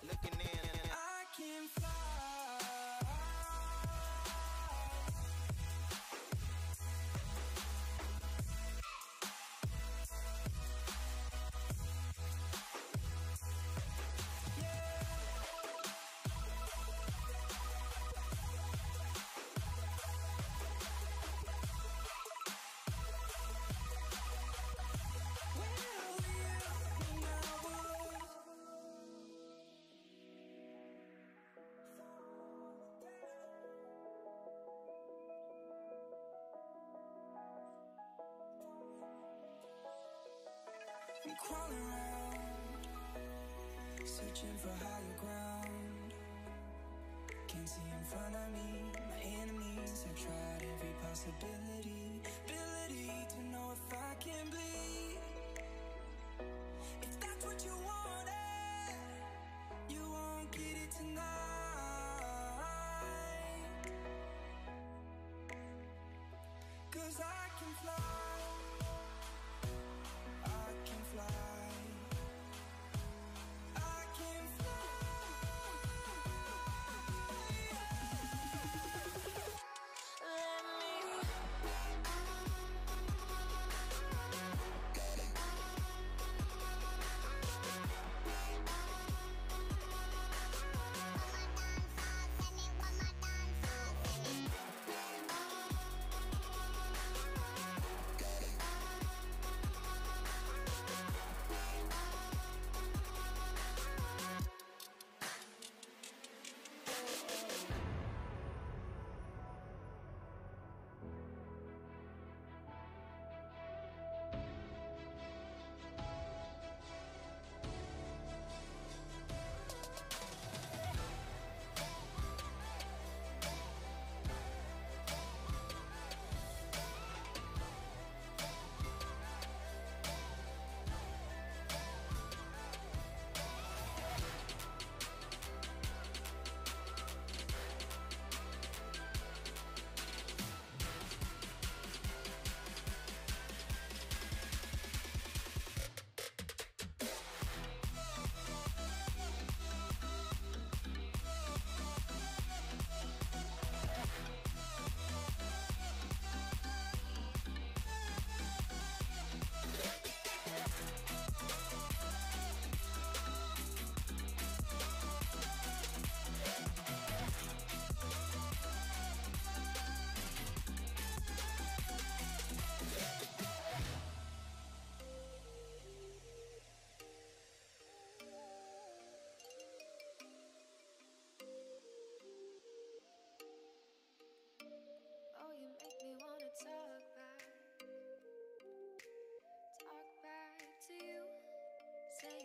Let me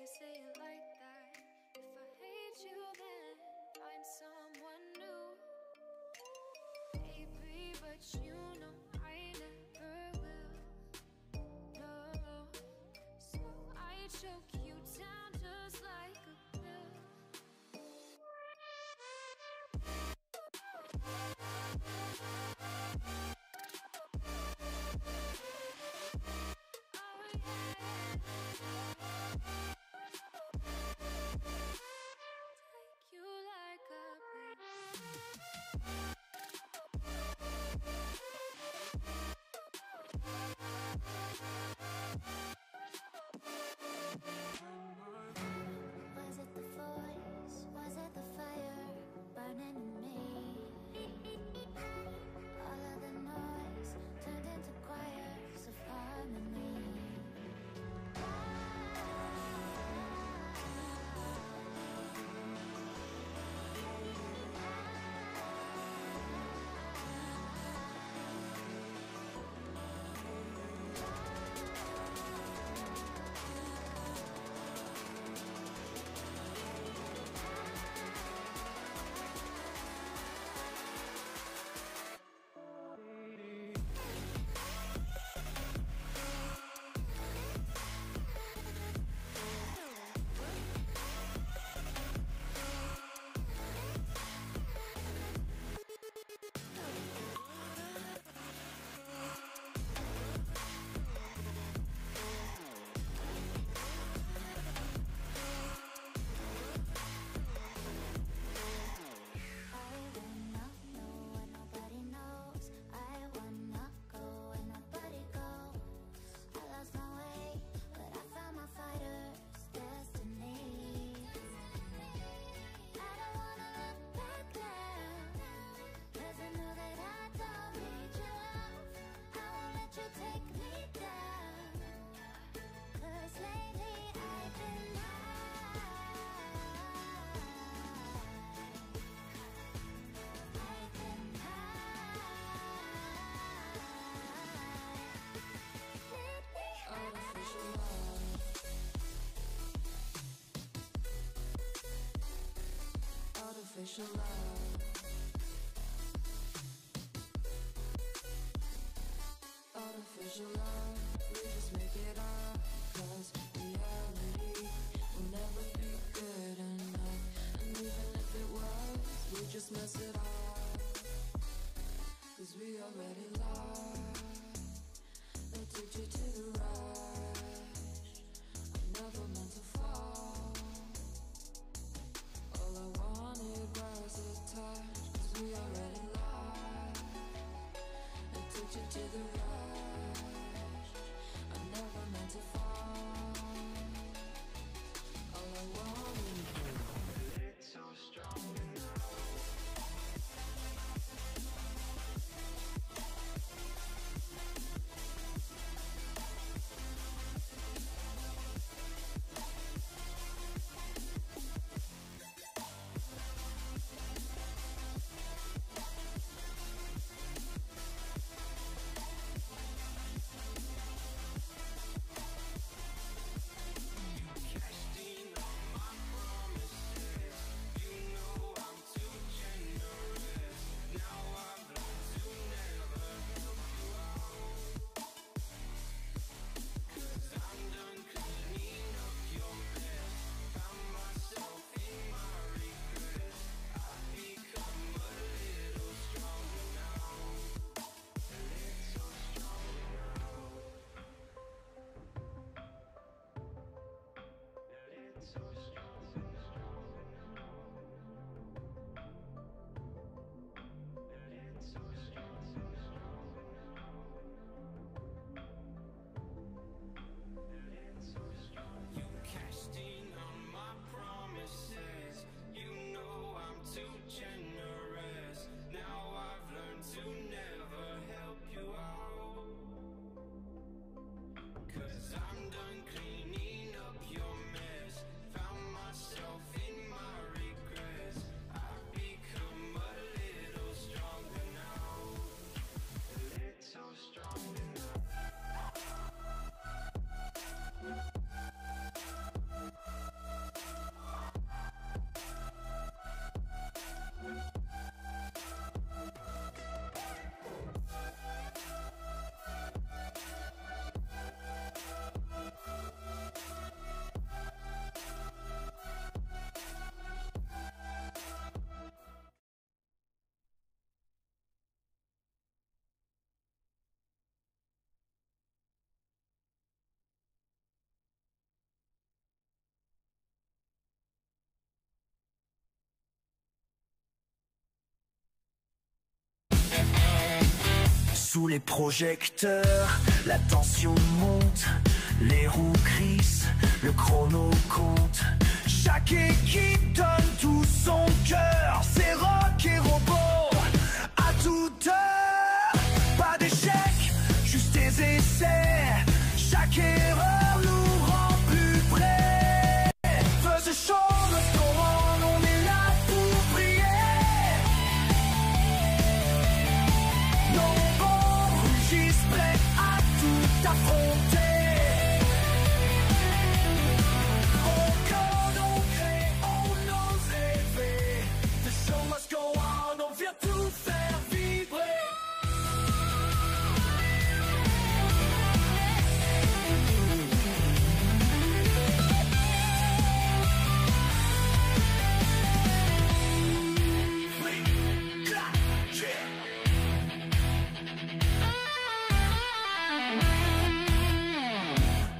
say it like that. If I hate you, then find someone new. Baby, but you know I never will. No, so I choke you down just like a pill. Artificial love. Artificial love. We just make it up, 'cause reality will never be good enough. And even if it was, we just mess it up, 'cause we already lost. Addicted to the rush. I never meant to fall. All I wanted was a touch, 'cause we already lost. Addicted to the rush. Sous les projecteurs, la tension monte, les roues crissent, le chrono compte. Chaque équipe donne tout son cœur, c'est rock et robot à toute heure. Pas d'échec, juste des essais. Chaque erreur nous rend plus près. Fais ce show, must go on, on est là pour briller. Nos robots rugissent prêts à tout affronter. On code, on crée, on ose rêver. The show must go on, on vient tout faire vibrer.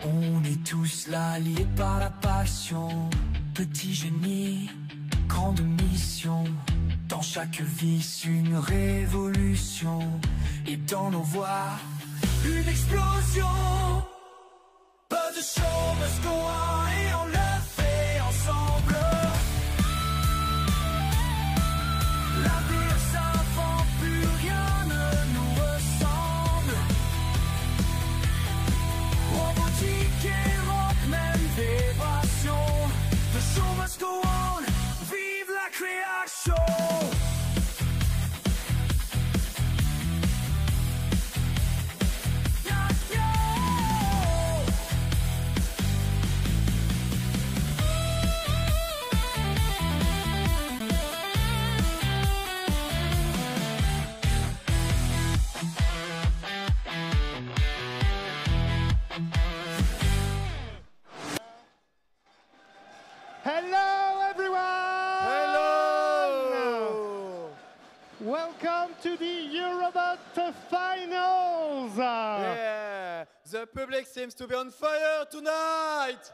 On est tous là, liés par la passion. Petit génie, grande mission. Dans chaque vice, une révolution. Et dans nos voix, une explosion. But the show must go on et on le fait ensemble. L'avenir s'invente, plus rien ne nous ressemble. Robotique et rock, même vibration. The show must go on, vive la création. Yeah, yeah. Hello, everyone! Hello! Welcome to the Eurobot finals! Yeah, the public seems to be on fire tonight!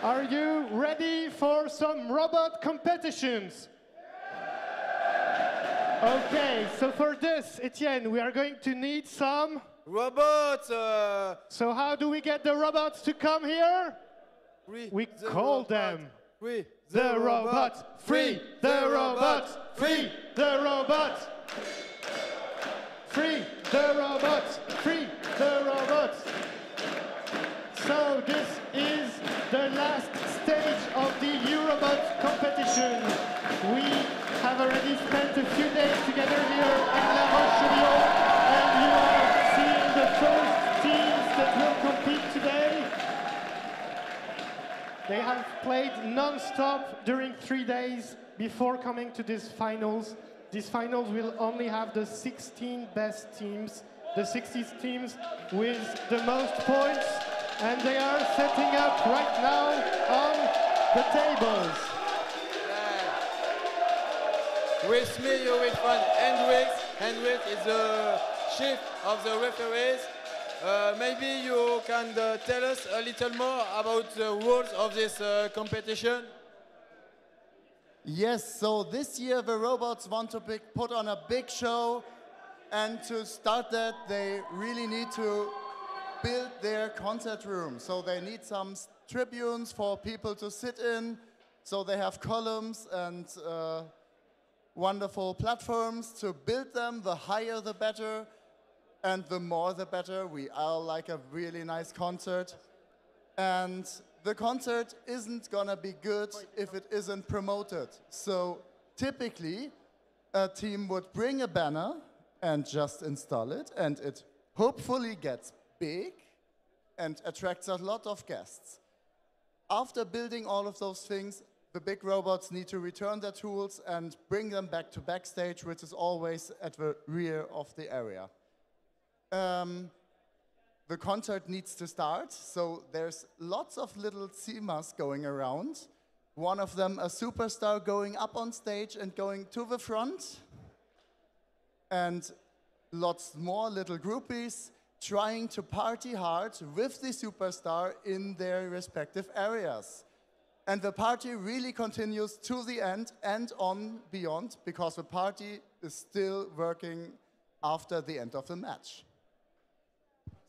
Are you ready for some robot competitions? Okay, so for this, Etienne, we are going to need some... Robots! So how do we get the robots to come here? We the call robot. them. Oui, The robots, free the robots, free the robots, free the robots, free the robots. So this is the last stage of the Eurobot competition. We have already spent a few days together here in La Roche-Sur-Yon, and you are seeing the first teams that will compete today. They have played non-stop during 3 days before coming to these finals. These finals will only have the 16 best teams, the 60 teams with the most points, and they are setting up right now on the tables. With me, you will find Hendrik. Hendrik is the chief of the referees. Maybe you can tell us a little more about the rules of this competition? Yes, so this year the robots want to put on a big show, and to start that they really need to build their concert room. So they need some tribunes for people to sit in, so they have columns and wonderful platforms to build them. The higher the better, and the more the better. We all like a really nice concert. And the concert isn't gonna be good if it isn't promoted. So typically, a team would bring a banner and just install it, and it hopefully gets big and attracts a lot of guests. After building all of those things, the big robots need to return their tools and bring them back to backstage, which is always at the rear of the area. The concert needs to start, so there's lots of little CMAs going around. One of them, a superstar going up on stage and going to the front. And lots more little groupies trying to party hard with the superstar in their respective areas. And the party really continues to the end and on beyond, because the party is still working after the end of the match.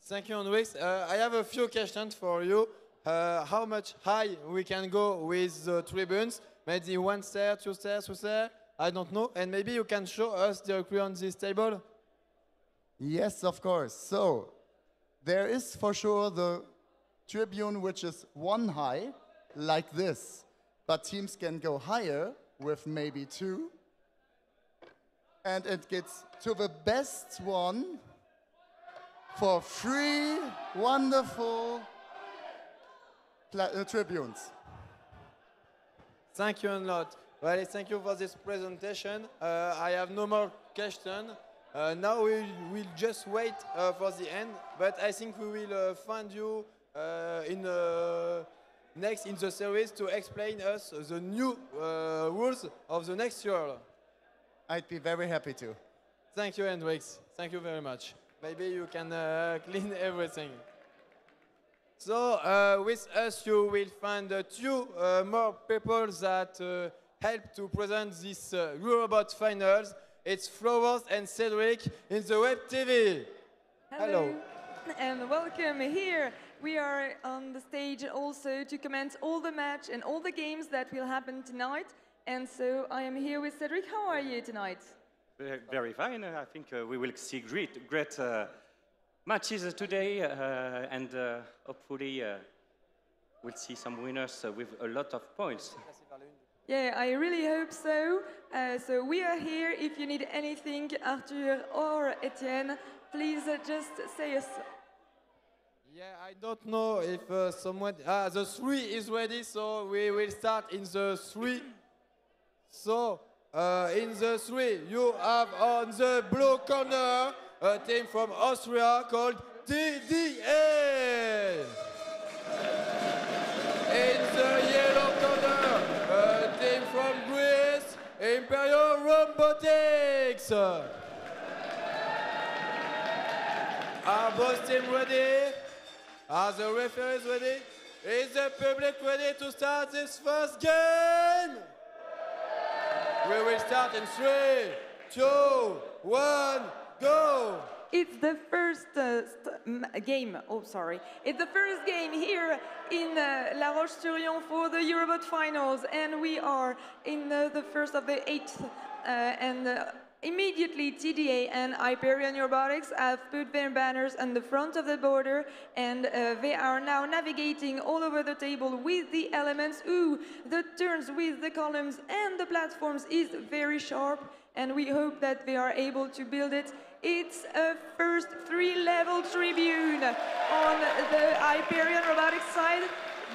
Thank you, Hendrix. I have a few questions for you. How much high we can go with the tribunes? Maybe 1 stair, 2 stairs, 3 stairs? I don't know. And maybe you can show us directly on this table? Yes, of course. So there is for sure the tribune which is 1 high, like this. But teams can go higher with maybe 2. And it gets to the best one for 3 wonderful tribunes. Thank you a lot. Well, thank you for this presentation. I have no more questions. Now we will just wait for the end, but I think we will find you next in the series to explain us the new rules of the next year. I'd be very happy to. Thank you, Hendrix. Thank you very much. Maybe you can clean everything. So with us you will find 2 more people that help to present this Eurobot finals. It's Florence and Cedric in the Web TV. Hello. And welcome here. We are on the stage also to comment all the match and all the games that will happen tonight. And so I am here with Cedric. How are you tonight? Very fine. I think we will see great matches today, and hopefully we'll see some winners with a lot of points. Yeah, I really hope so. So we are here. If you need anything, Arthur or Etienne, please just say us. Yeah, I don't know if someone... the 3 is ready, so we will start in the 3. So, in the 3, you have on the blue corner a team from Austria called TDA. In the yellow corner, a team from Greece, Imperial Robotics. Are both teams ready? Are the referees ready? Is the public ready to start this first game? We will start in 3, 2, 1, go! It's the first game. Oh, sorry. It's the first game here in La Roche-Sur-Yon for the Eurobot finals, and we are in the first of the 8th. Immediately, TDA and Hyperion Robotics have put their banners on the front of the border, and they are now navigating all over the table with the elements. Ooh, the turns with the columns and the platforms is very sharp, and we hope that they are able to build it. It's a first 3-level tribune on the Hyperion Robotics side.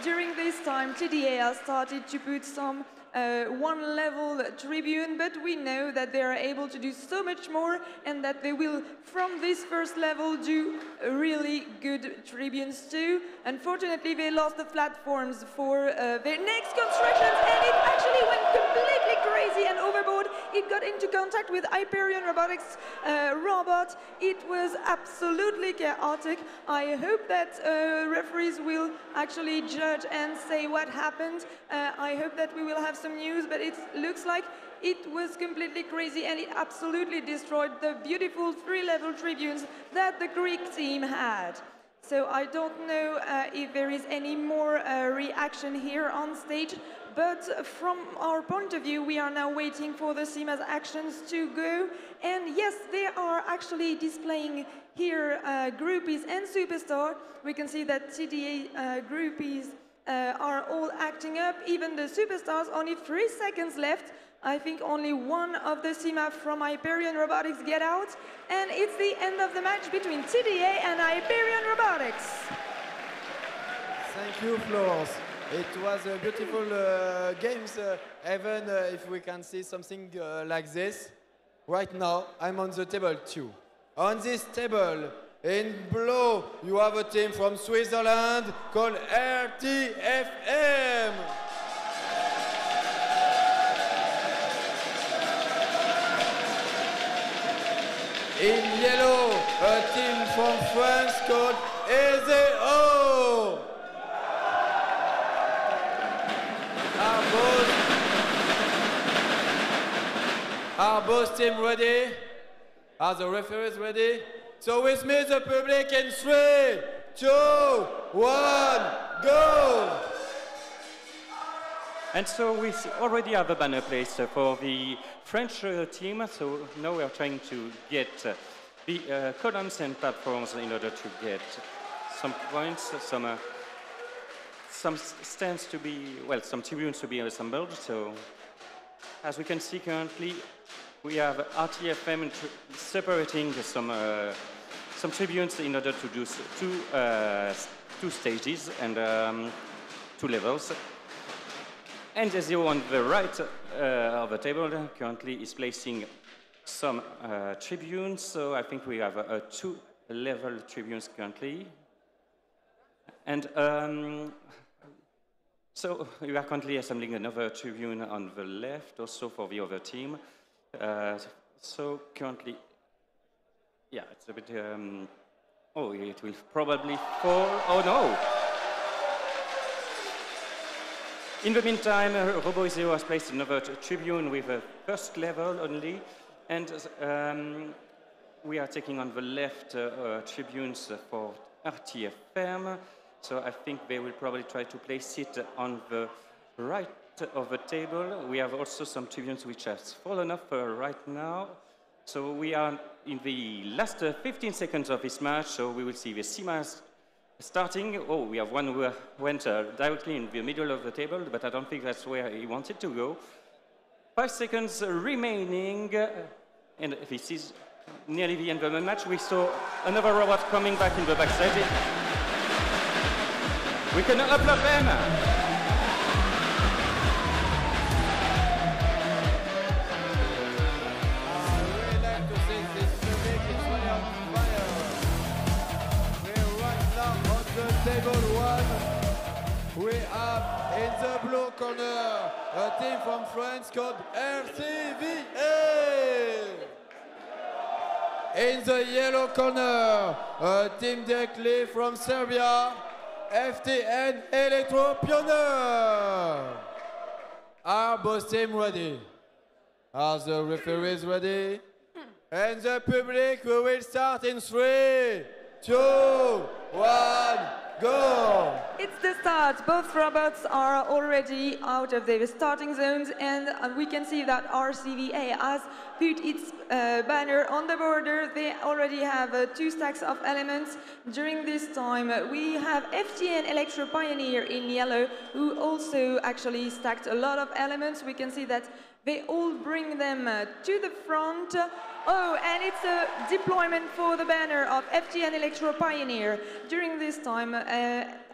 During this time, TDA has started to put some 1-level tribune, but we know that they are able to do so much more, and that they will, from this first level, do really good tribunes too. Unfortunately, they lost the platforms for their next constructions, and it actually went completely crazy and overboard. It got into contact with Hyperion Robotics robot. It was absolutely chaotic. I hope that referees will actually judge and say what happened. I hope that we will have some news, but it looks like it was completely crazy, and it absolutely destroyed the beautiful 3-level tribunes that the Greek team had. So I don't know if there is any more reaction here on stage, but from our point of view, we are now waiting for the CIMA's actions to go. And yes, they are actually displaying here groupies and superstar. We can see that TDA groupies are all acting up. Even the superstars, only 3 seconds left. I think only one of the CIMA from Hyperion Robotics get out. And it's the end of the match between TDA and Hyperion Robotics. Thank you, Florence. It was a beautiful games, even if we can see something like this. Right now, I'm on the table 2. On this table, in blue, you have a team from Switzerland called RTFM. In yellow, a team from France called EZO. both teams ready? Are the referees ready? So with me, the public in 3, 2, 1, go! And so we already have a banner placed for the French team. So now we are trying to get the columns and platforms in order to get some points, some stands to be, well, some tribunes to be assembled. So as we can see currently, we have RTFM separating some tribunes in order to do two stages and 2 levels. And the zero on the right of the table currently is placing some tribunes. So I think we have 2 level tribunes currently. And so we are currently assembling another tribune on the left, also for the other team. So currently, yeah, it's a bit, oh, it will probably fall. Oh no! In the meantime, Robo Zero has placed another tribune with a first level only, and we are taking on the left tribunes for RTFM. So I think they will probably try to place it on the right of the table. We have also some tribunes which have fallen off right now. So we are in the last 15 seconds of this match, so we will see the CMAS starting. Oh, we have one who went directly in the middle of the table, but I don't think that's where he wanted to go. 5 seconds remaining, and this is nearly the end of the match. We saw another robot coming back in the backstage. We can applaud them. Table 1, we have in the blue corner a team from France called RCVA. In the yellow corner, a team directly from Serbia, FTN Electro Pioneer. Are both teams ready? Are the referees ready? And the public, we will start in 3, 2, 1. Go! It's the start. Both robots are already out of their starting zones, and we can see that RCVA has put its banner on the border. They already have 2 stacks of elements. During this time, we have FTN Electro Pioneer in yellow, who also actually stacked a lot of elements. We can see that they all bring them to the front. Oh, and it's a deployment for the banner of FTN Electro Pioneer. During this time,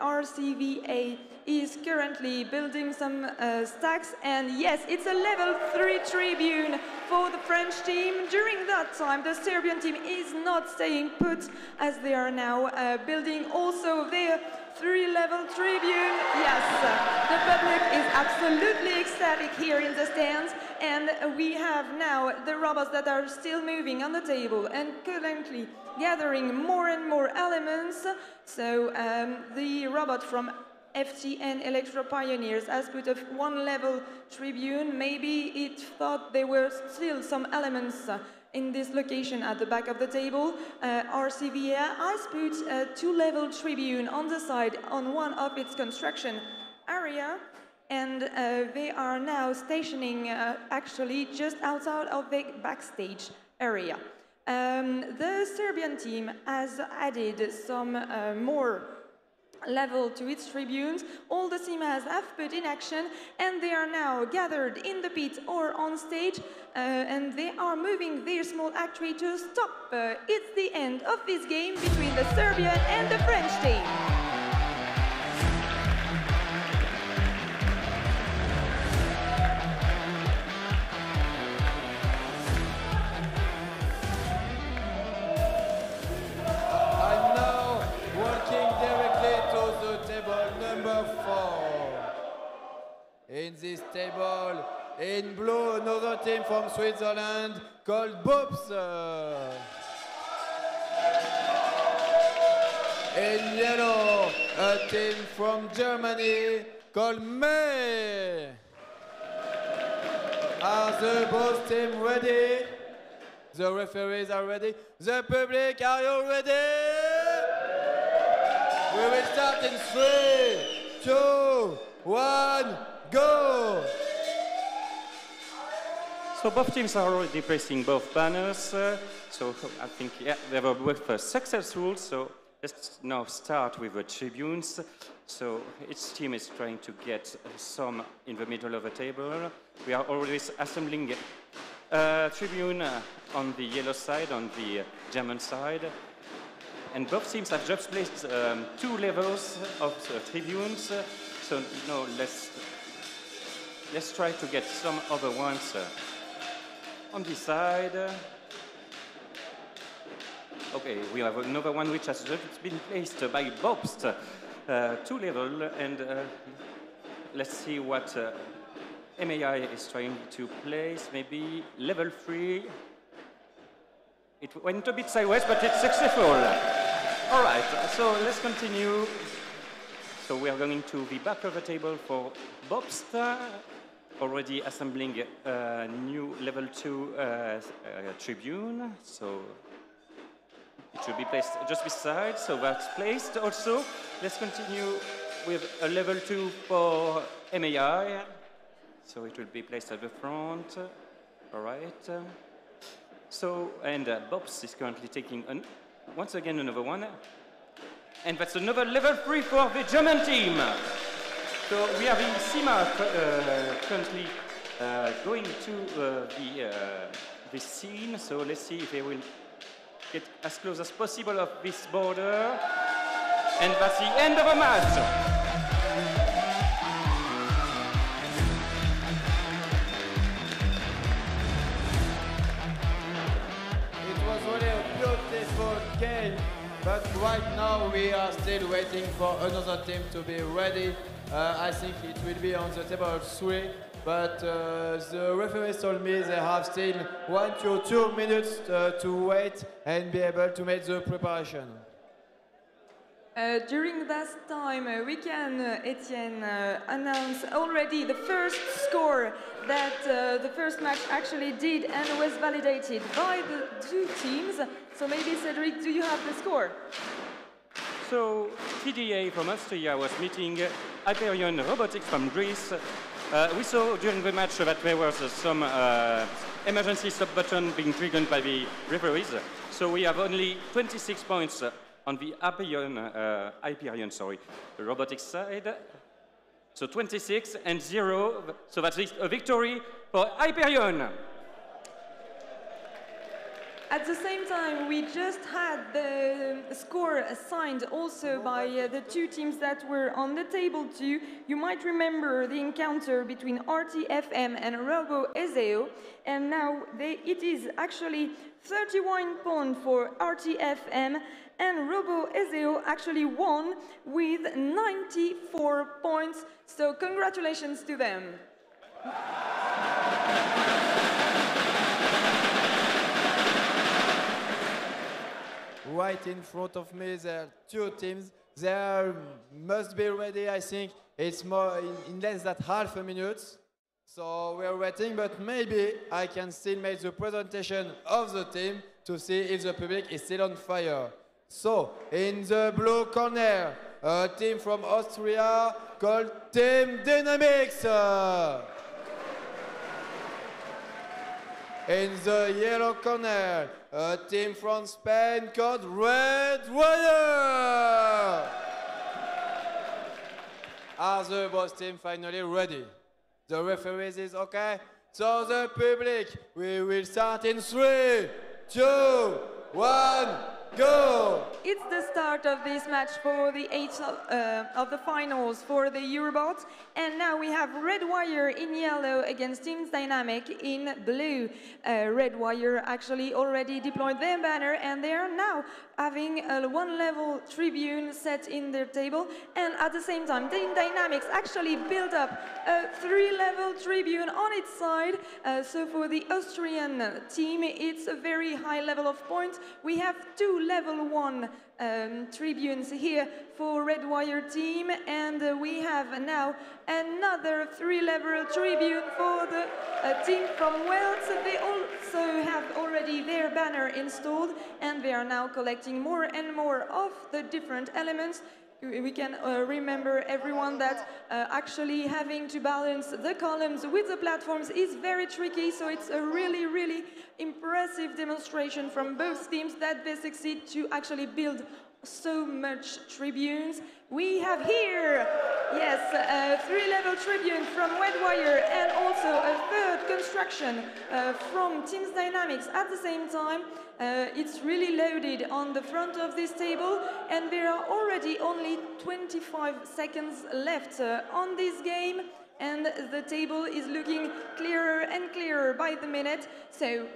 RCVA is currently building some stacks, and yes, it's a level 3 tribune for the French team. During that time, the Serbian team is not staying put, as they are now building also their 3-level tribune. Yes, the public is absolutely ecstatic here in the stands, and we have now the robots that are still moving on the table and currently gathering more and more elements. So the robot from FTN Electro Pioneers has put a 1-level tribune. Maybe it thought there were still some elements in this location at the back of the table. RCVA has put a 2-level tribune on the side on one of its construction area, and they are now stationing actually just outside of the backstage area. The Serbian team has added some more level to its tribunes. All the CMAs have put in action, and they are now gathered in the pit or on stage, and they are moving their small actuators to stop. It's the end of this game between the Serbian and the French team. In this table, in blue, another team from Switzerland called Boops. In yellow, a team from Germany called May. Are the both teams ready? The referees are ready. The public, are you ready? We will start in 3, 2, 1, go! So both teams are already placing both banners. So I think, yeah, they were both successful. So let's now start with the tribunes. So each team is trying to get some in the middle of the table. We are always assembling a tribune on the yellow side, on the German side. And both teams have just placed 2 levels of tribunes. So now let's try to get some other ones on this side. Okay, we have another one which has just been placed by Bobst, 2 level, and let's see what MAI is trying to place. Maybe level 3. It went a bit sideways, but it's successful. All right, so let's continue. So we are going to the back of the table for Bobst, already assembling a new level 2 tribune. So it should be placed just beside, so that's placed also. Let's continue with a level 2 for MAI. So it will be placed at the front. All right. So, and Bobs is currently taking once again another one. And that's another level 3 for the German team. So we are in Sima currently going to the scene. So let's see if they will get as close as possible of this border. And that's the end of a match. Game, but right now we are still waiting for another team to be ready. I think it will be on the table 3, but the referees told me they have still 1 to 2 minutes to wait and be able to make the preparation. During that time, we can, Etienne, announce already the first score that the first match actually did and was validated by the 2 teams. So maybe, Cedric, do you have the score? So TDA from Austria was meeting Hyperion Robotics from Greece. We saw during the match that there was some emergency stop button being triggered by the referees. So we have only 26 points on the Hyperion, the robotics side. So 26 and 0, so that's a victory for Hyperion. At the same time, we just had the score assigned also by the 2 teams that were on the table too. You might remember the encounter between RTFM and Robo Ezeo, and now it is actually 31 points for RTFM, and Robo Ezeo actually won with 94 points, so congratulations to them. Right in front of me, there are 2 teams. They must be ready, I think. It's more in less than half a minute. So we're waiting, but maybe I can still make the presentation of the team to see if the public is still on fire. So, in the blue corner, a team from Austria called Team Dynamics. In the yellow corner, a team from Spain called Red Wire. Are the both teams finally ready? The referees is okay? So the public, we will start in 3, 2, 1, go! It's the start of this match for the 8th of the finals for the Eurobot, and now we have Red Wire in yellow against Team Dynamic in blue. Red Wire actually already deployed their banner, and they are now having a 1-level tribune set in their table, and at the same time Team Dynamics actually built up a 3-level tribune on its side. So for the Austrian team, it's a very high level of points. We have 2 2 level 1 tribunes here for Red Wire team, and we have now another 3 level tribune for the team from Wales. They also have already their banner installed, and they are now collecting more and more of the different elements. We can remember everyone that actually having to balance the columns with the platforms is very tricky, so it's a really, really impressive demonstration from both teams that they succeed to actually build so much tribunes. We have here, yes, a 3-level tribune from Redwire and also a 3rd construction from Teams Dynamics at the same time. It's really loaded on the front of this table, and there are already only 25 seconds left on this game, and the table is looking clearer and clearer by the minute. So,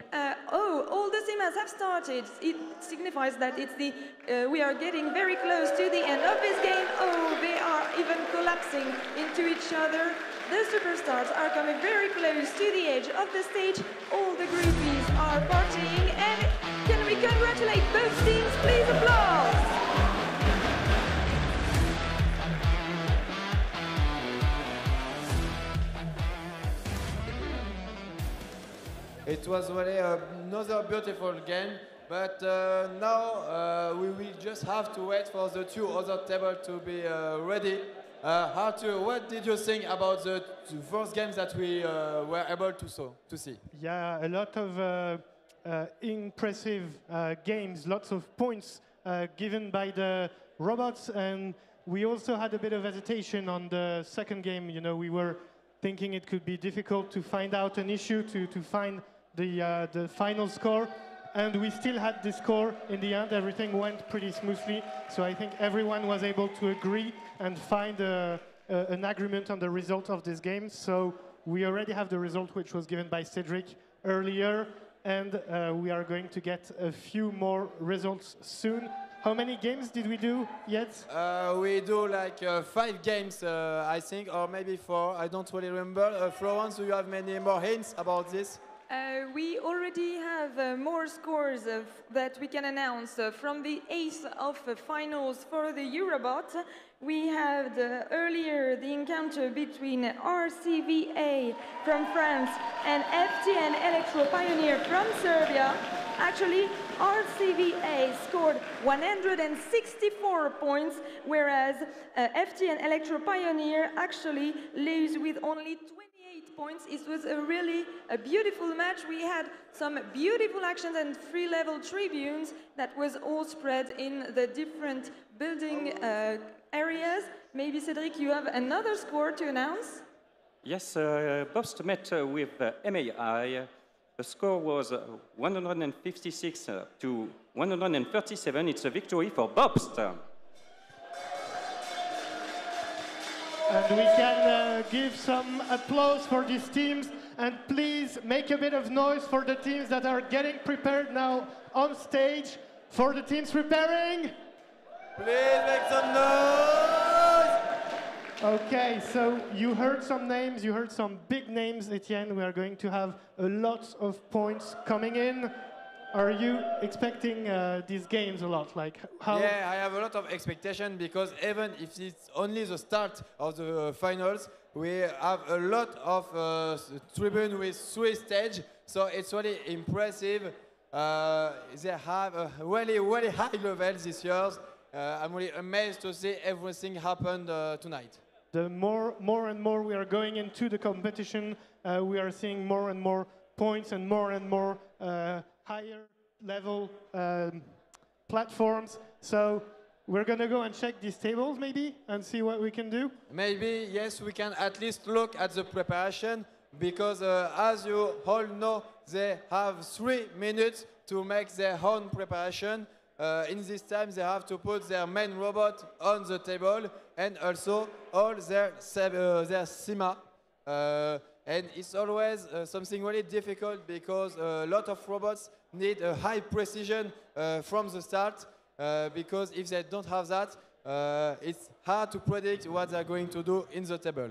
all the simas have started. It signifies that it's we are getting very close to the end of this game. Oh, they are even collapsing into each other. The superstars are coming very close to the edge of the stage. All the groupies are partying, and can we congratulate both teams? Please applause! It was really another beautiful game, but now we will just have to wait for the 2 other tables to be ready. Arthur, what did you think about the first games that we were able to see? Yeah, a lot of impressive games, lots of points given by the robots, and we also had a bit of hesitation on the second game. You know, we were thinking it could be difficult to find out an issue, to find the final score, and we still had the score in the end. Everything went pretty smoothly, so I think everyone was able to agree and find an agreement on the result of this game. So we already have the result, which was given by Cedric earlier, and we are going to get a few more results soon. How many games did we do yet? We do like 5 games, I think, or maybe 4. I don't really remember. Florence, do you have many more hints about this? We already have more scores that we can announce from the 8th of finals for the Eurobot. We had earlier the encounter between RCVA from France and FTN Electro Pioneer from Serbia. Actually, RCVA scored 164 points, whereas FTN Electro Pioneer actually lose with only 28 points. It was a beautiful match. We had some beautiful actions and 3-level tribunes that was all spread in the different building areas. Maybe, Cedric, you have another score to announce? Yes, Bobst met with MAI. The score was 156 to 137. It's a victory for Bobst. And we can give some applause for these teams, and please make a bit of noise for the teams that are getting prepared now on stage. For the teams preparing. Please make some noise! Okay, so you heard some names, you heard some big names, Etienne. We are going to have a lot of points coming in. Are you expecting these games a lot? Like how? Yeah, I have a lot of expectation, because even if it's only the start of the finals, we have a lot of tribune with 3 stages, so it's really impressive. They have a really, really high level this year. I'm really amazed to see everything happen tonight. The more and more we are going into the competition, we are seeing more and more points and more higher level platforms. So we're going to go and check these tables maybe and see what we can do. Maybe, yes, we can at least look at the preparation, because as you all know, they have 3 minutes to make their own preparation. In this time, they have to put their main robot on the table and also all their SIMA. And it's always something really difficult, because a lot of robots need a high precision from the start, because if they don't have that, it's hard to predict what they're going to do in the table.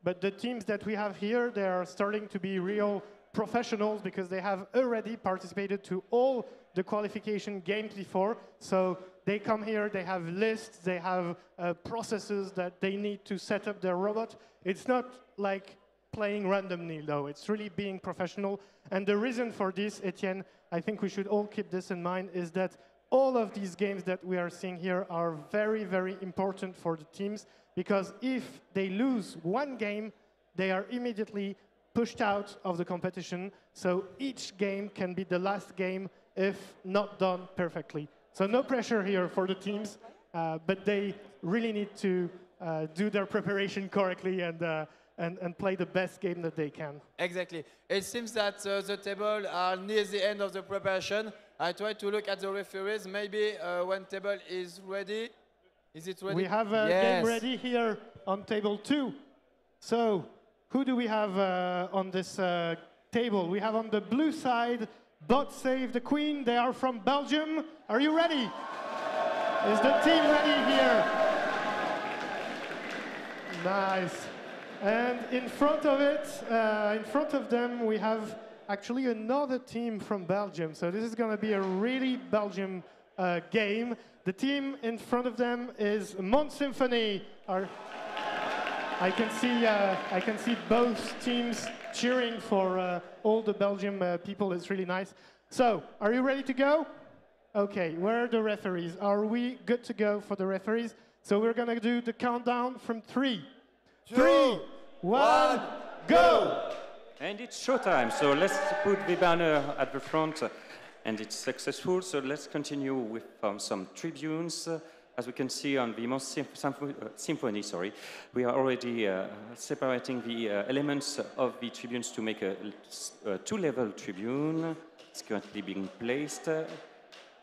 But the teams that we have here, they are starting to be real professionals, because they have already participated to all the qualification games before. So they come here, they have lists, they have processes that they need to set up their robot. It's not like playing randomly, though. It's really being professional. And the reason for this, Etienne, I think we should all keep this in mind, is that all of these games that we are seeing here are very, very important for the teams, because if they lose one game, they are immediately pushed out of the competition. So each game can be the last game if not done perfectly. So no pressure here for the teams, but they really need to do their preparation correctly and play the best game that they can. Exactly. It seems that the table are near the end of the preparation. I try to look at the referees. Maybe when table is ready. Is it ready? We have a game ready here on table 2. So who do we have on this table? We have on the blue side, Bot Save the Queen. They are from Belgium. Are you ready? Is the team ready here? Nice. And in front of it, in front of them, we have actually another team from Belgium. So this is going to be a really Belgium game. The team in front of them is Mont Symphony. I can see both teams cheering for all the Belgium people. It's really nice. So, are you ready to go? Okay, where are the referees? Are we good to go for the referees? So we're going to do the countdown from 3, 2, 1, go! And it's showtime, so let's put the banner at the front, and it's successful. So let's continue with some tribunes. As we can see on the Mont Symphony, we are already separating the elements of the tribunes to make a two-level tribune. It's currently being placed,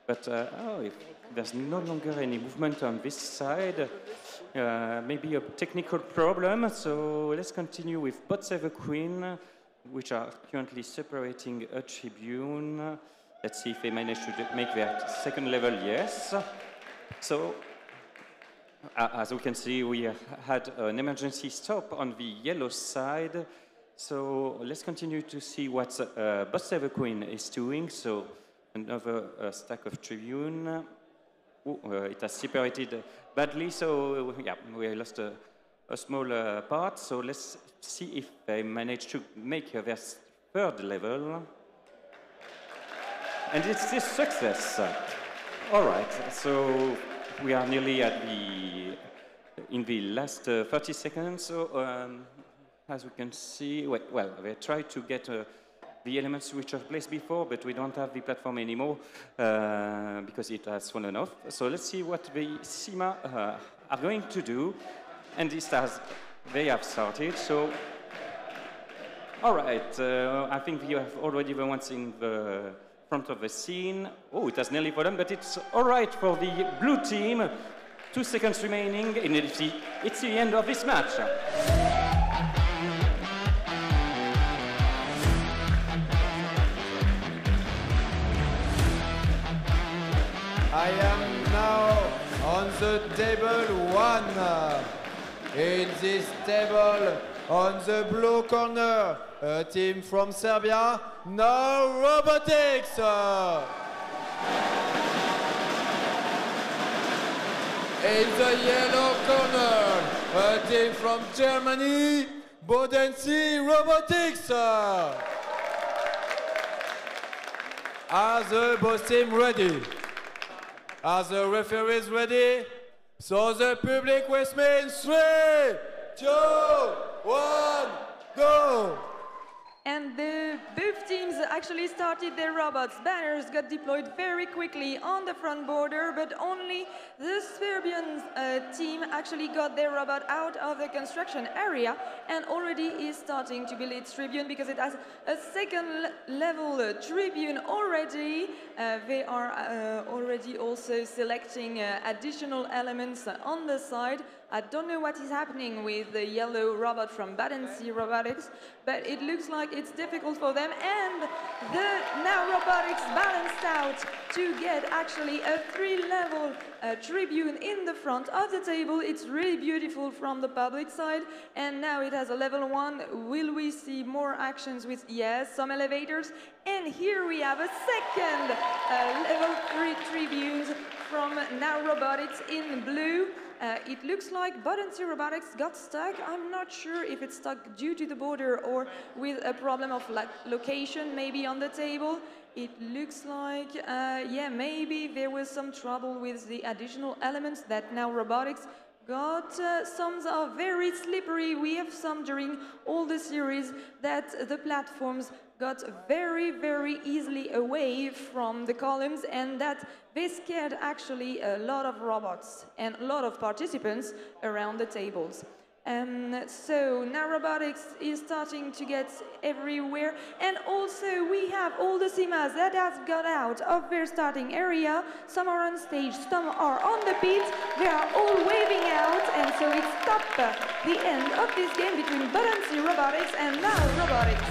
but if there's no longer any movement on this side, maybe a technical problem. So let's continue with Bot Save the Queen, which are currently separating a tribune. Let's see if they manage to make their second level. Yes. So, as we can see, we had an emergency stop on the yellow side. So let's continue to see what Bot Save the Queen is doing. So another stack of tribune. It has separated badly, so yeah, we lost a small part. So let's see if they manage to make their third level. And it's a success. All right, so we are nearly in the last 30 seconds. So as we can see, well, they tried to get the elements which are placed before, but we don't have the platform anymore because it has fallen off. So let's see what the CIMA are going to do. And they have started. So, all right, I think you have already the ones in the front of the scene. Oh, it has nearly fallen, but it's all right for the blue team. 2 seconds remaining, and it's the end of this match. I am now on the table 1. In this table, on the blue corner, a team from Serbia, no robotics. In the yellow corner, a team from Germany, Bodensi Robotics. Are the both teams ready? Are the referees ready? So the public with me in 3, 2, 1, go! And both teams actually started their robots. Banners got deployed very quickly on the front border, but only the Serbian team actually got their robot out of the construction area and already is starting to build its tribune because it has a second level tribune already. They are already also selecting additional elements on the side. I don't know what is happening with the yellow robot from Badency Robotics, but it looks like it's difficult for them. And the Now Robotics balanced out to get actually a 3-level tribune in the front of the table. It's really beautiful from the public side. And now it has a level 1. Will we see more actions with, yes, some elevators? And here we have a second level 3 tribunes from Now Robotics in blue. It looks like Buoyancy Robotics got stuck. I'm not sure if it's stuck due to the border or with a problem of location maybe on the table. It looks like, yeah, maybe there was some trouble with the additional elements that Now Robotics got. Some are very slippery. We have some during all the series that the platforms got very, very easily away from the columns, and that they scared actually a lot of robots and a lot of participants around the tables. So now robotics is starting to get everywhere, and also we have all the CIMAs that have got out of their starting area. Some are on stage, some are on the pit. They are all waving out, and so it stopped the end of this game between Buoyancy Robotics and Now Robotics.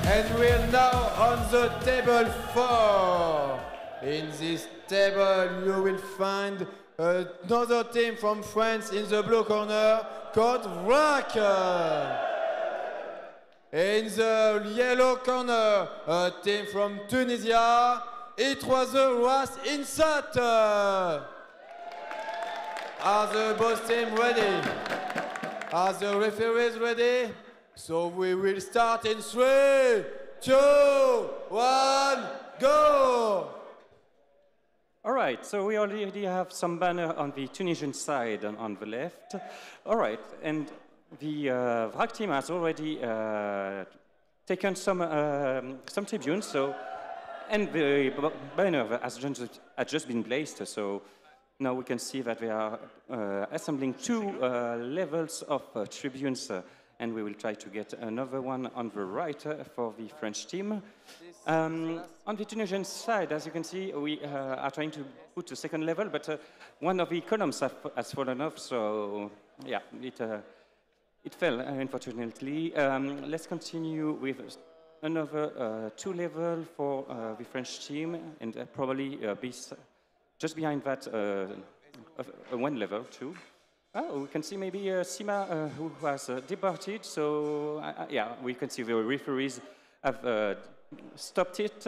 And we're now on the table 4. In this table you will find another team from France in the blue corner called RAC. In the yellow corner, a team from Tunisia, it was the RAS Insat. Are the both teams ready? Are the referees ready? So we will start in 3, 2, 1, go! All right, so we already have some banner on the Tunisian side on the left. All right, and the VRAC team has already taken some tribunes, so, and the banner has just been placed, so now we can see that they are assembling 2 levels of tribunes, and we will try to get another one on the right for the French team. On the Tunisian side, as you can see, we are trying to put a second level, but one of the columns has fallen off, so yeah, it fell, unfortunately. Let's continue with another 2 level for the French team, and probably just behind that 1 level too. Oh, we can see maybe Sima who has departed, so yeah, we can see the referees have stopped it.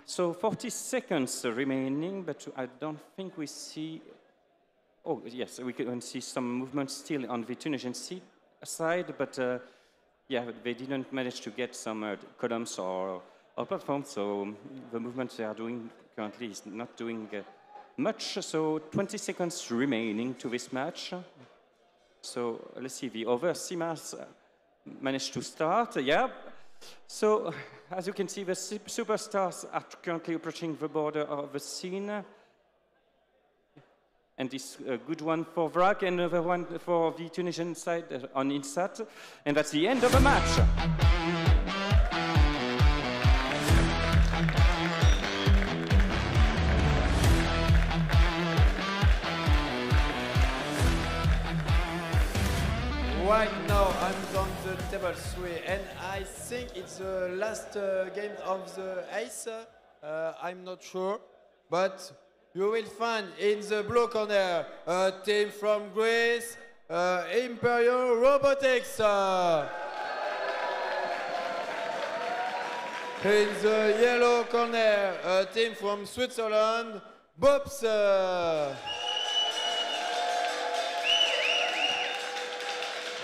So 40 seconds remaining, but I don't think we see... Oh, yes, we can see some movement still on the Tunisian side, but yeah, they didn't manage to get some columns or platforms, so the movement they are doing currently is not doing much, so 20 seconds remaining to this match. So let's see, the other CIMAs managed to start, yeah. So as you can see, the superstars are currently approaching the border of the scene. And this a good one for VRAC, and another one for the Tunisian side on Insat. And that's the end of the match. Right now I'm on the table 3, and I think it's the last game of the ace. I'm not sure, but you will find in the blue corner a team from Greece, Imperial Robotics. In the yellow corner, a team from Switzerland, Bobs.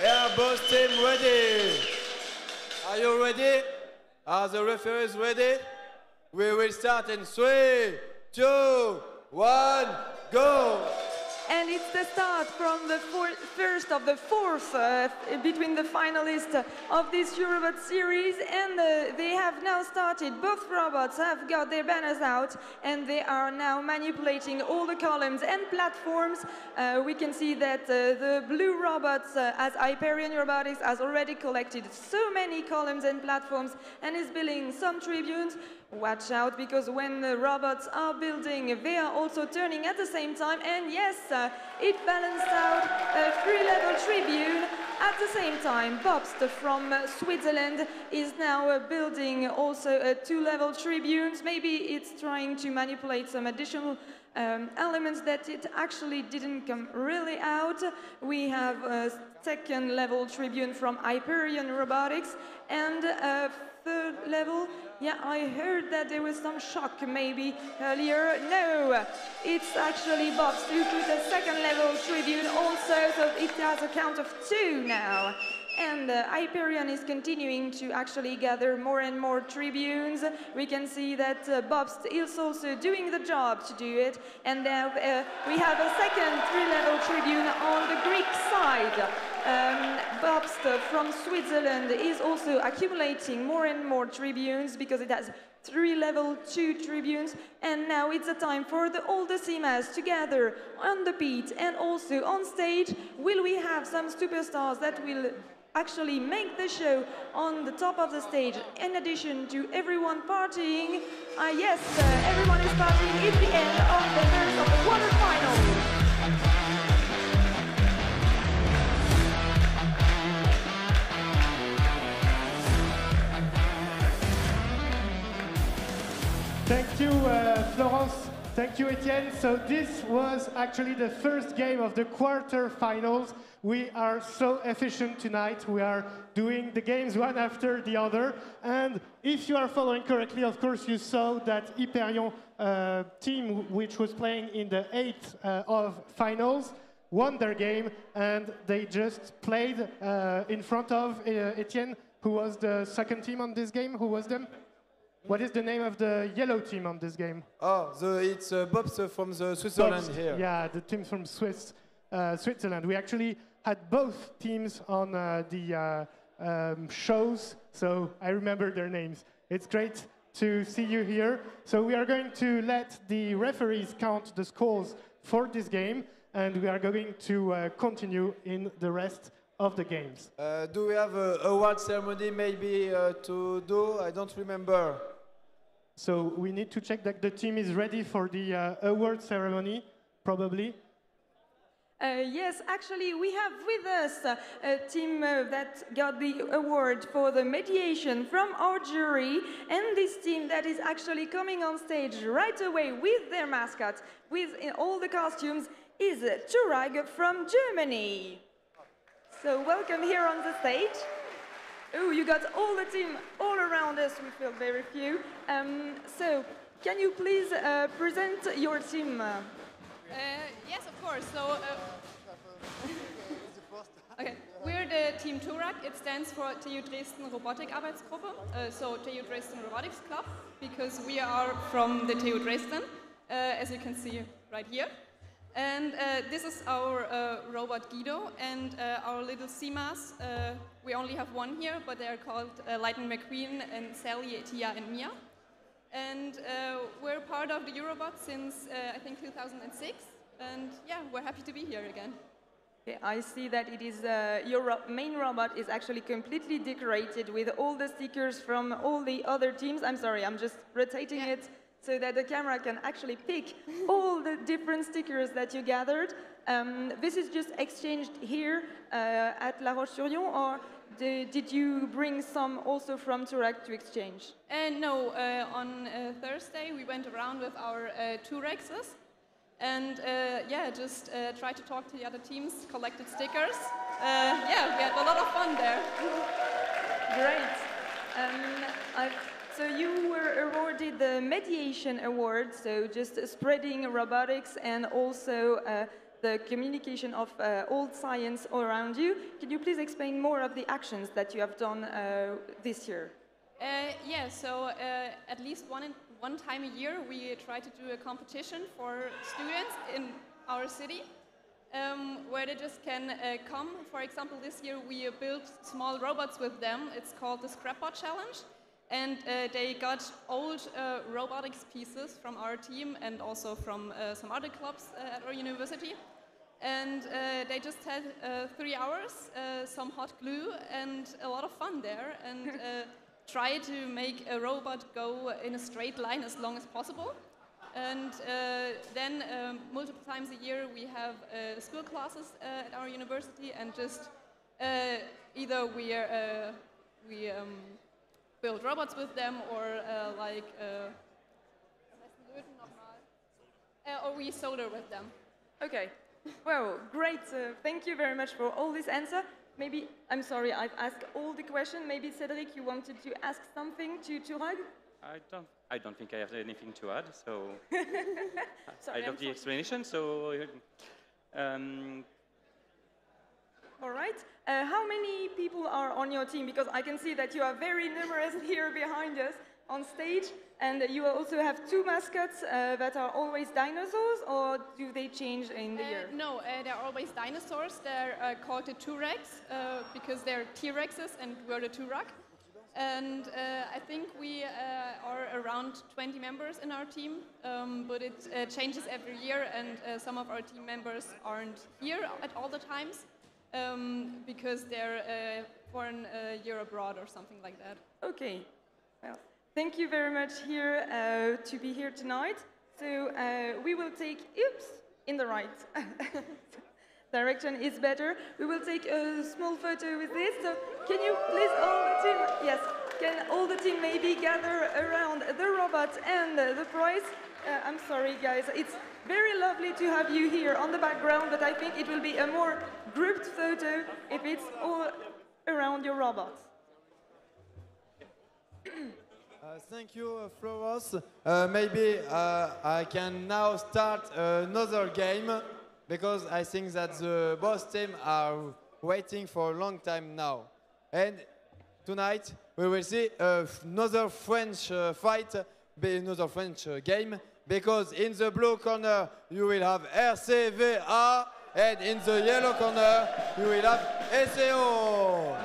Yeah, both teams ready. Are you ready? Are the referees ready? We will start in 3, 2, 1, go! And it's the start from the first of the fourth between the finalists of this Eurobot series, and they have now started. Both robots have got their banners out, and they are now manipulating all the columns and platforms. We can see that the blue robots, as Hyperion Robotics, has already collected so many columns and platforms and is building some tribunes. Watch out, because when the robots are building, they are also turning at the same time. And yes, it balanced out a 3-level tribune at the same time. Bobst from Switzerland is now building also a 2-level tribunes. Maybe it's trying to manipulate some additional elements that it actually didn't come really out. We have a 2nd-level tribune from Hyperion Robotics and a 3rd level. Yeah, I heard that there was some shock maybe earlier. No, it's actually Bobst who put a 2nd-level tribune also, so it has a count of 2 now. And Hyperion is continuing to actually gather more and more tribunes. We can see that Bobst is also doing the job to do it. And now we have a 2nd 3-level tribune on the Greek side. Bobst from Switzerland is also accumulating more and more tribunes because it has 3-level 2 tribunes. And now it's the time for all the CMAs to gather on the pit and also on stage. Will we have some superstars that will actually make the show on the top of the stage, in addition to everyone partying? Yes, everyone is partying at the end of the first of the quarterfinals. Thank you, Florence. Thank you, Etienne. So this was actually the first game of the quarterfinals. We are so efficient tonight. We are doing the games one after the other. And if you are following correctly, of course, you saw that Hyperion team, which was playing in the 8th of finals, won their game, and they just played in front of Etienne, who was the 2nd team on this game. Who was them? What is the name of the yellow team on this game? Oh, it's Bobst from the Switzerland Bobst, here. Yeah, the team from Switzerland. We actually had both teams on the shows, so I remember their names. It's great to see you here. So we are going to let the referees count the scores for this game, and we are going to continue in the rest of the games. Do we have an award ceremony maybe to do? I don't remember. So we need to check that the team is ready for the award ceremony, probably. Yes, actually, we have with us a team that got the award for the mediation from our jury, and this team that is actually coming on stage right away with their mascot, with all the costumes, is Turag from Germany. So welcome here on the stage. Oh, you got all the team all around us. We feel very few. So, can you please present your team? Yes, of course. So, okay, we're the Team Turag. It stands for TU Dresden Robotik Arbeitsgruppe. So, TU Dresden Robotics Club, because we are from the TU Dresden, as you can see right here. And this is our robot Guido and our little CMAs. We only have one here, but they are called Lightning McQueen and Sally, Tia, and Mia. And we're part of the Eurobot since, I think, 2006. And yeah, we're happy to be here again. Okay, I see that it is your main robot is actually completely decorated with all the stickers from all the other teams. I'm sorry, I'm just rotating it so that the camera can actually pick all the different stickers that you gathered. This is just exchanged here at La Roche-Sur-Yon, or did you bring some also from Turag to exchange? No, on Thursday we went around with our Turexes and yeah, just tried to talk to the other teams, collected stickers. Yeah, we had a lot of fun there. Great. So you were awarded the Mediation Award, so just spreading robotics and also the communication of old science all around you. Can you please explain more of the actions that you have done this year? Yeah, so at least one time a year we try to do a competition for students in our city. where they just can come. For example, this year we built small robots with them. It's called the Scrapbot Challenge. And they got old robotics pieces from our team and also from some other clubs at our university. And they just had 3 hours, some hot glue, and a lot of fun there. And try to make a robot go in a straight line as long as possible. And then multiple times a year we have school classes at our university, and just either we build robots with them, or or we solder with them. Okay. Well, great. Thank you very much for all this answer. Maybe, I'm sorry, I've asked all the questions. Maybe Cedric, you wanted to ask something to Rag? I don't think I have anything to add, so Sorry, I love the explanation, so all right. How many people are on your team? Because I can see that you are very numerous here behind us on stage, and you also have 2 mascots that are always dinosaurs, or do they change in the year? No, they're always dinosaurs. They're called the T-Rex because they're T-Rexes and we're the Turak. And I think we are around 20 members in our team, but it changes every year, and some of our team members aren't here at all the times because they're for a year abroad or something like that. Okay. Well, thank you very much here to be here tonight. So we will take, in the right direction is better. We will take a small photo with this. So can you please all the team, yes, can all the team maybe gather around the robot and the prize? I'm sorry guys, it's very lovely to have you here on the background, but I think it will be a more grouped photo if it's all around your robots. Thank you, Florence. Maybe I can now start another game, because I think that the boss team are waiting for a long time now. And tonight we will see another French fight, another French game, because in the blue corner you will have RCVA, and in the yellow corner you will have SEO.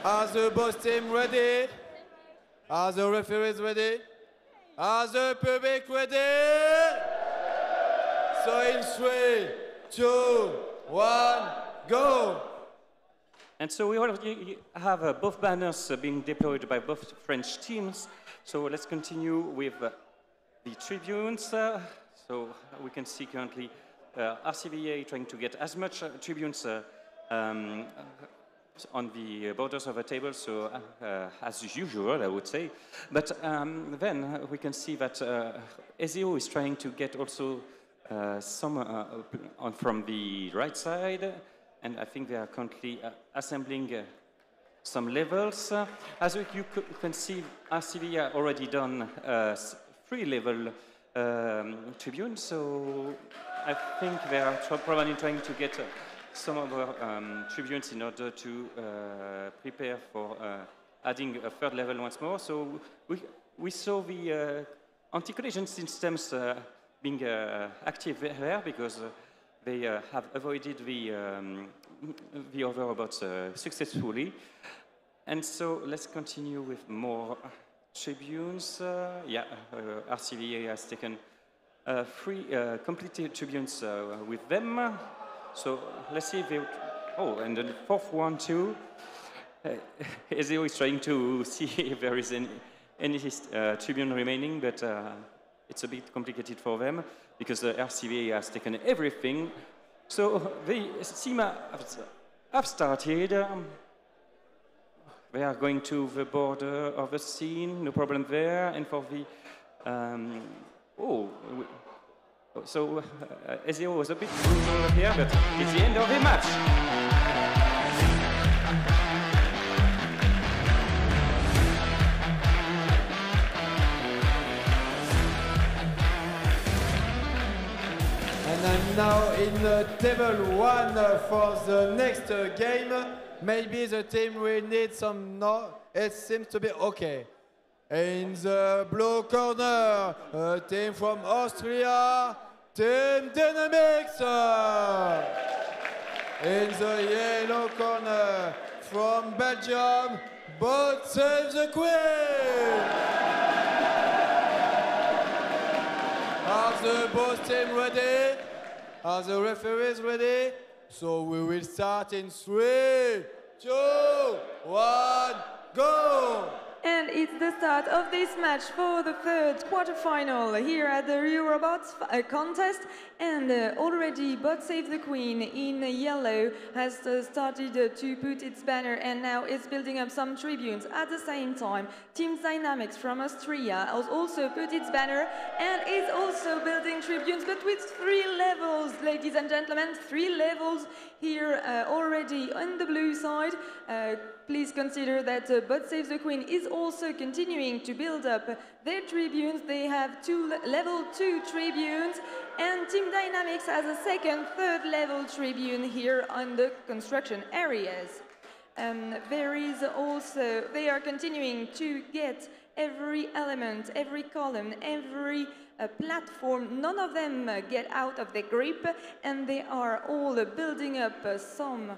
Are the boss team ready? Are the referees ready? Are the public ready? So in 3, 2, 1, go! And so we already have both banners being deployed by both French teams. So let's continue with the tribunes. So we can see currently RCVA trying to get as much tribunes on the borders of the table, so as usual, I would say. But then we can see that SEO is trying to get also some from the right side, and I think they are currently assembling some levels. As you can see, RCV already done 3-level tribunes, so I think they are probably trying to get some of our tribunes in order to prepare for adding a 3rd level once more. So we saw the anti-collision systems being active there, because they have avoided the other robots successfully. And so let's continue with more tribunes. RCVA has taken 3 completed tribunes with them. So let's see if they... Oh, and the 4th one too. SEO is trying to see if there is any tribune remaining, but it's a bit complicated for them, because the RCVA has taken everything. So the SEMA have started. They are going to the border of the scene, no problem there. And for the... So SEO was a bit brutal here, but it's the end of the match. And I'm now in table 1 for the next game. Maybe the team will need some... No, it seems to be okay. In the blue corner, a team from Austria, Team Dynamics. In the yellow corner, from Belgium, Bot Save the Queen. Are the both teams ready? Are the referees ready? So we will start in 3, 2, 1, go! And it's the start of this match for the third quarterfinal here at the Eurobot contest. And already Bot Save the Queen in yellow has started to put its banner, and now it's building up some tribunes. At the same time, Team Dynamics from Austria has also put its banner and is also building tribunes, but with 3 levels, ladies and gentlemen, 3 levels here already on the blue side. Please consider that Bot Save the Queen is also continuing to build up their tribunes. They have level 2 tribunes, and Team Dynamics has a second, third level tribune here on the construction areas. There is also, they are continuing to get every element, every column, every platform, none of them get out of the grip, and they are all building up some.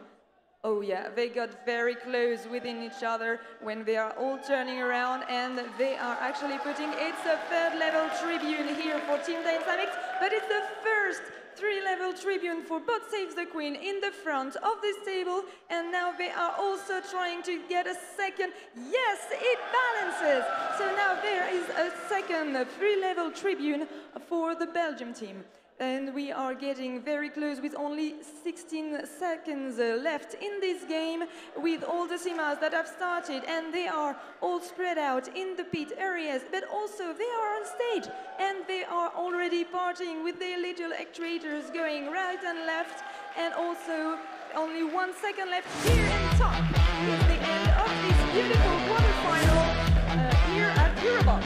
Oh yeah, they got very close within each other when they are all turning around, and they are actually putting, it's a third level tribune here for Team Dynamics, but it's the first 3-level tribune for Bot Saves the Queen in the front of this table, and now they are also trying to get a second. Yes, it balances! So now there is a second 3-level tribune for the Belgium team. And we are getting very close with only 16 seconds left in this game, with all the CMAs that have started, and they are all spread out in the pit areas, but also they are on stage, and they are already partying with their little actuators going right and left, and also only 1 second left here in top. It's the end of this beautiful quarterfinal here at Eurobot.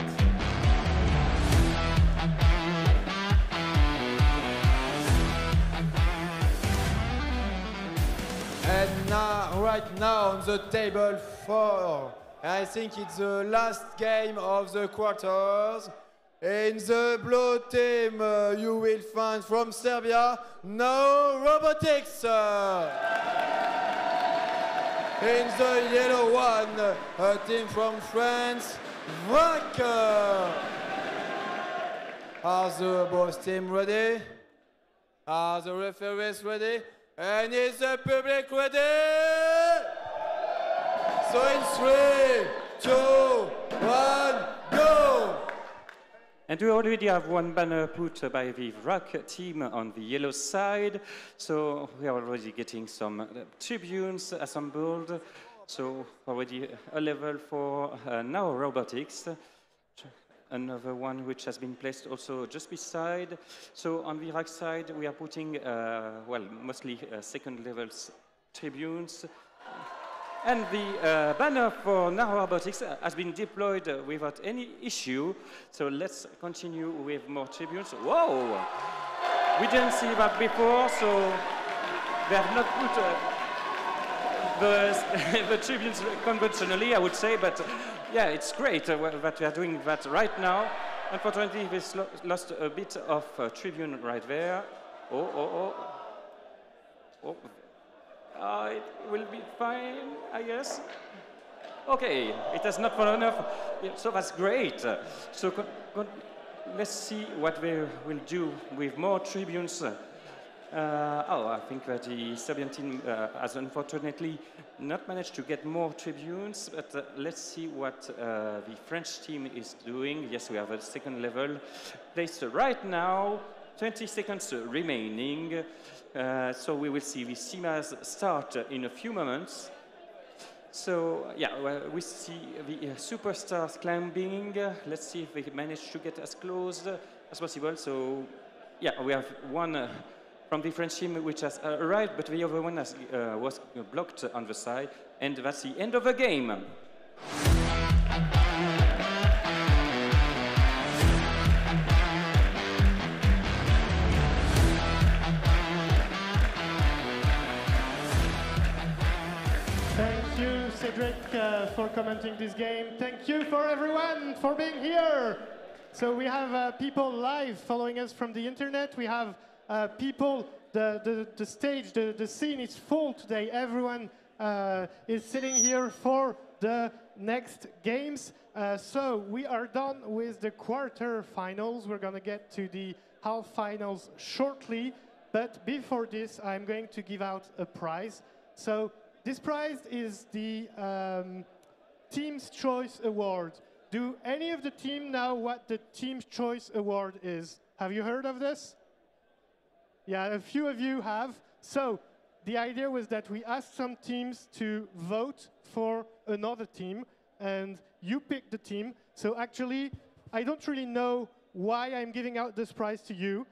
And now, right now on the table 4, I think it's the last game of the quarters. In the blue team, you will find from Serbia, No Robotics. In the yellow one, a team from France, VRAC. Are the both teams ready? Are the referees ready? And is the public ready? So in 3, 2, 1, go! And we already have one banner put by the VRAC team on the yellow side. So we are already getting some tribunes assembled. So already a level for Now Robotics. Another one which has been placed also just beside. So on the VRAC side, we are putting, well, mostly second levels tribunes. And the banner for Now Robotics has been deployed without any issue. So let's continue with more tribunes. Whoa! We didn't see that before, so they have not put the tribunes conventionally, I would say, but yeah, it's great that we are doing that right now. Unfortunately, we lost a bit of tribune right there. It will be fine, I guess. Okay, it has not fallen off, so that's great. So let's see what they will do with more tribunes. I think that the Serbian team has unfortunately not managed to get more tribunes, but let's see what the French team is doing. Yes, we have a second level placed right now, 20 seconds remaining. So we will see the CMAs start in a few moments. So yeah, we see the superstars climbing. Let's see if they manage to get as close as possible. So yeah, we have one from the French team which has arrived, but the other one has, was blocked on the side, and that's the end of the game. Thank you, Cedric. Cedric, for commenting this game. Thank you for everyone for being here. So we have people live following us from the internet. We have people, the stage, the scene is full today. Everyone is sitting here for the next games. So we are done with the quarterfinals. We're going to get to the half finals shortly. But before this, I'm going to give out a prize. So this prize is the Team's Choice Award. Do any of the team know what the Team's Choice Award is? Have you heard of this? Yeah, a few of you have. So the idea was that we asked some teams to vote for another team, and you pick the team. So actually, I don't really know why I'm giving out this prize to you.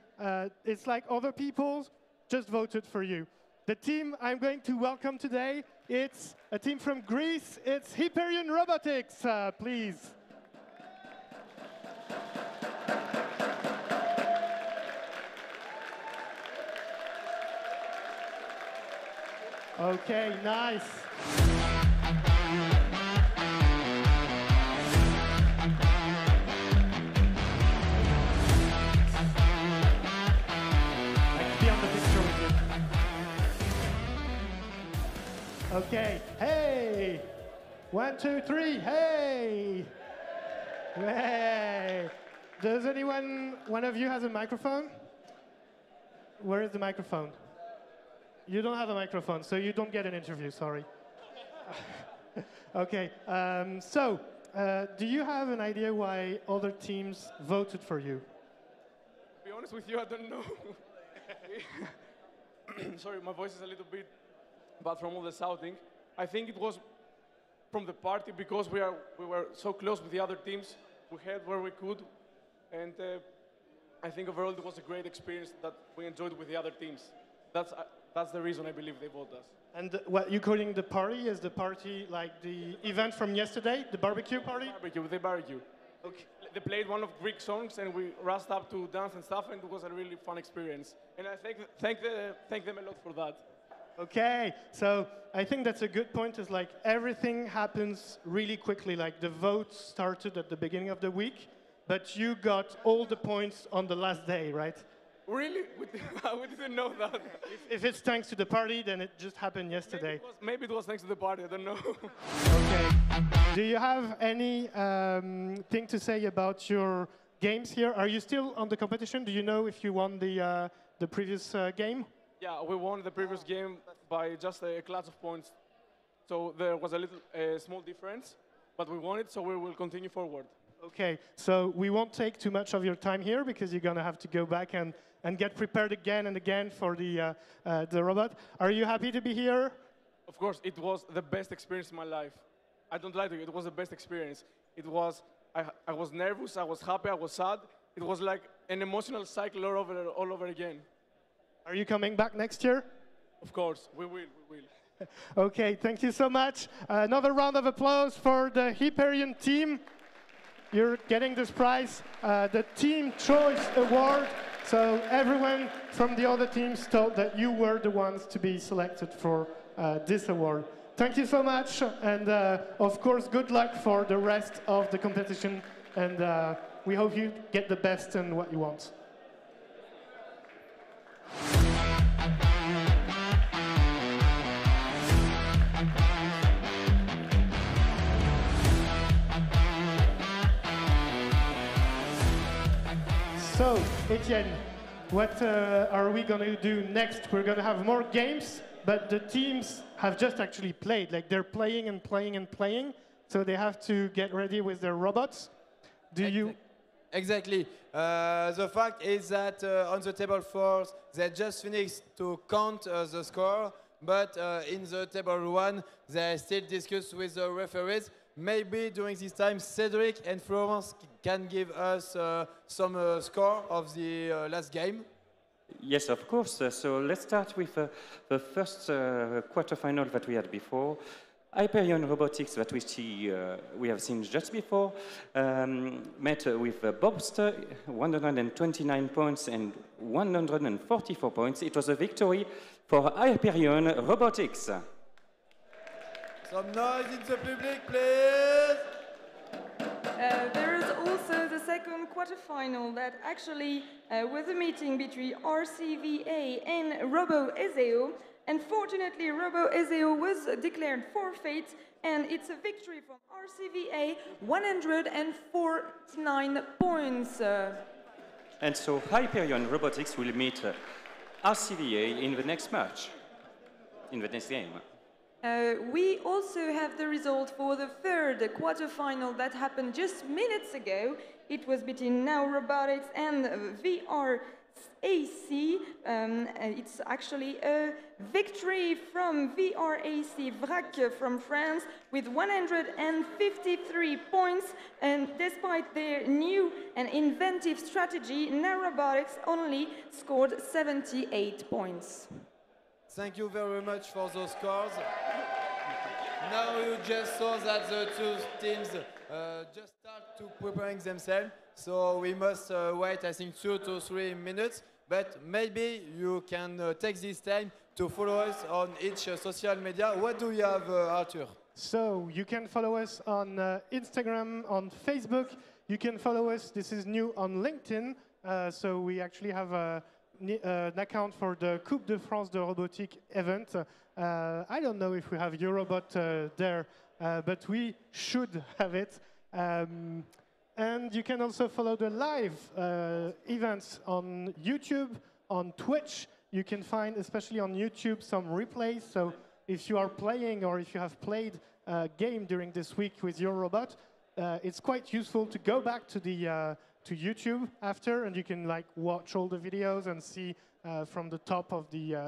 It's like other people just voted for you. The team I'm going to welcome today, it's a team from Greece. It's Hyperion Robotics, please. Okay, nice. Okay, hey! 1, 2, 3, hey! Hey! Does one of you has a microphone? Where is the microphone? You don't have a microphone, so you don't get an interview, sorry. Okay, do you have an idea why other teams voted for you? To be honest with you, I don't know. Sorry, my voice is a little bit but from all the shouting. I think it was from the party because we were so close with the other teams. We had where we could, and I think overall it was a great experience that we enjoyed with the other teams. That's the reason I believe they voted us. And what you calling the party? Is the party like the event from yesterday, the barbecue party? The barbecue. Okay. They played one of Greek songs, and we rushed up to dance and stuff, and it was a really fun experience. And I thank them a lot for that. Okay, so I think that's a good point, is like everything happens really quickly. Like the vote started at the beginning of the week, but you got all the points on the last day, right? Really? We didn't know that. If it's thanks to the party, then it just happened yesterday. Maybe it was thanks to the party, I don't know. Okay. Do you have any thing to say about your games here? Are you still on the competition? Do you know if you won the previous game? Yeah, we won the previous game by just a clutch of points. So there was a small difference, but we won it, so we will continue forward. Okay, so we won't take too much of your time here because you're going to have to go back and get prepared again and again for the robot. Are you happy to be here? Of course, it was the best experience in my life. I don't lie to you, it was the best experience. It was, I was nervous, I was happy, I was sad. It was like an emotional cycle all over again. Are you coming back next year? Of course, we will. Okay, thank you so much. Another round of applause for the Hyperion team. You're getting this prize, the Team Choice Award. So everyone from the other teams thought that you were the ones to be selected for this award. Thank you so much, and of course, good luck for the rest of the competition, and we hope you get the best and what you want. So, Etienne, what are we going to do next? We're going to have more games, but the teams have just actually played. Like, they're playing and playing and playing, so they have to get ready with their robots. Exactly. The fact is that on the table 4, they just finished to count the score, but in the table 1, they still discuss with the referees. Maybe during this time, Cedric and Florence can give us some score of the last game. Yes, of course. So let's start with the first quarterfinal that we had before. Hyperion Robotics, that we have seen just before, met with Bobster, 129 points and 144 points. It was a victory for Hyperion Robotics. Some noise in the public, please. There is also the second quarterfinal that actually was a meeting between RCVA and Robo-Ezeo. Unfortunately, Robo-Ezeo was declared forfeit, and it's a victory from RCVA, 149 points. And so Hyperion Robotics will meet RCVA in the next match, in the next game. We also have the result for the third quarterfinal that happened just minutes ago. It was between Now Robotics and VRAC. It's actually a victory from VRAC VRAC from France with 153 points. And despite their new and inventive strategy, Now Robotics only scored 78 points. Thank you very much for those scores. Now you just saw that the two teams just start to preparing themselves. So we must wait, I think, 2 to 3 minutes. But maybe you can take this time to follow us on each social media. What do you have, Arthur? So you can follow us on Instagram, on Facebook. You can follow us, this is new, on LinkedIn. So we actually have an account for the Coupe de France de Robotique event. I don't know if we have Eurobot there, but we should have it. And you can also follow the live events on YouTube, on Twitch. You can find, especially on YouTube, some replays. So if you are playing or if you have played a game during this week with your robot, it's quite useful to go back to the to YouTube after, and you can like watch all the videos and see from the top of the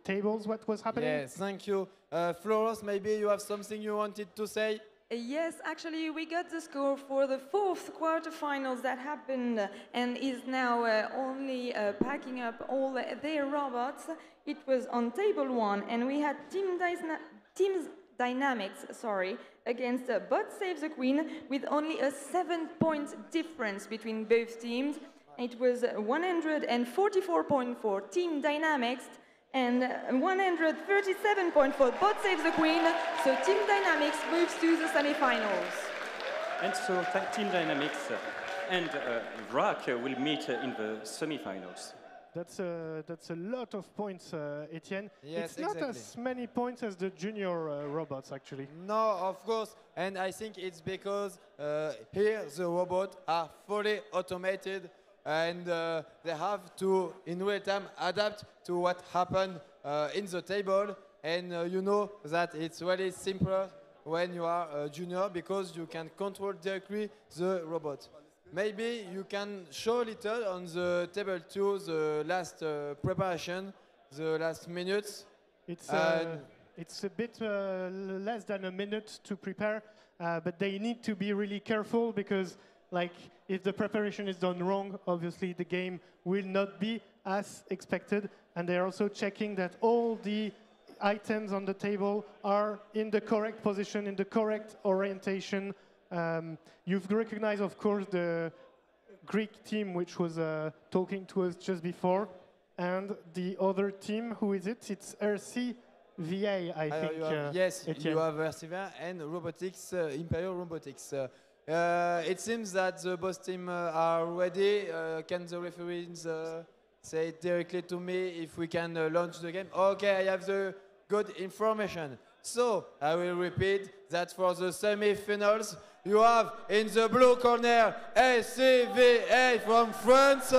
tables what was happening. Yes, thank you. Floros, maybe you have something you wanted to say? Yes, actually, we got the score for the fourth quarterfinals that happened and is now only packing up all their robots. It was on table 1, and we had Teams Dynamics, against Bot Save the Queen with only a 7-point difference between both teams. It was 144 points for Team Dynamics and 137 points for Bot Save the Queen. So Team Dynamics moves to the semi-finals. And so Team Dynamics and VRAC will meet in the semi-finals. That's a lot of points, Etienne. Yes, it's not as many points as the junior robots, actually. No, of course. And I think it's because here the robots are fully automated, and they have to, in real time, adapt to what happened in the table. And you know that it's really simpler when you are a junior because you can control directly the robot. Maybe you can show a little on the table 2 the last preparation, the last minutes. It's a bit less than a minute to prepare, but they need to be really careful because, like, if the preparation is done wrong, obviously the game will not be as expected. And they're also checking that all the items on the table are in the correct position, in the correct orientation. You've recognized, of course, the Greek team, which was talking to us just before. And the other team, who is it? It's RCVA, I think. Yes, Etienne. you have RCVA and Robotics, Imperial Robotics. It seems that the both team are ready. Can the referees say directly to me if we can launch the game? Okay, I have the good information. So, I will repeat that for the semi-finals, you have in the blue corner SCVA from France.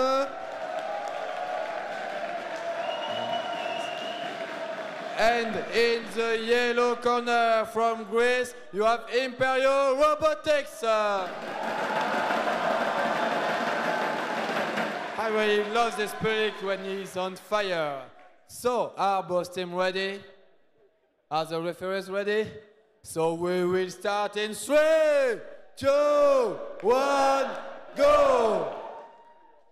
And in the yellow corner from Greece, you have Imperial Robotics. I really love this spirit when he's on fire. So, are both teams ready? Are the referees ready? So we will start in 3, 2, 1, go!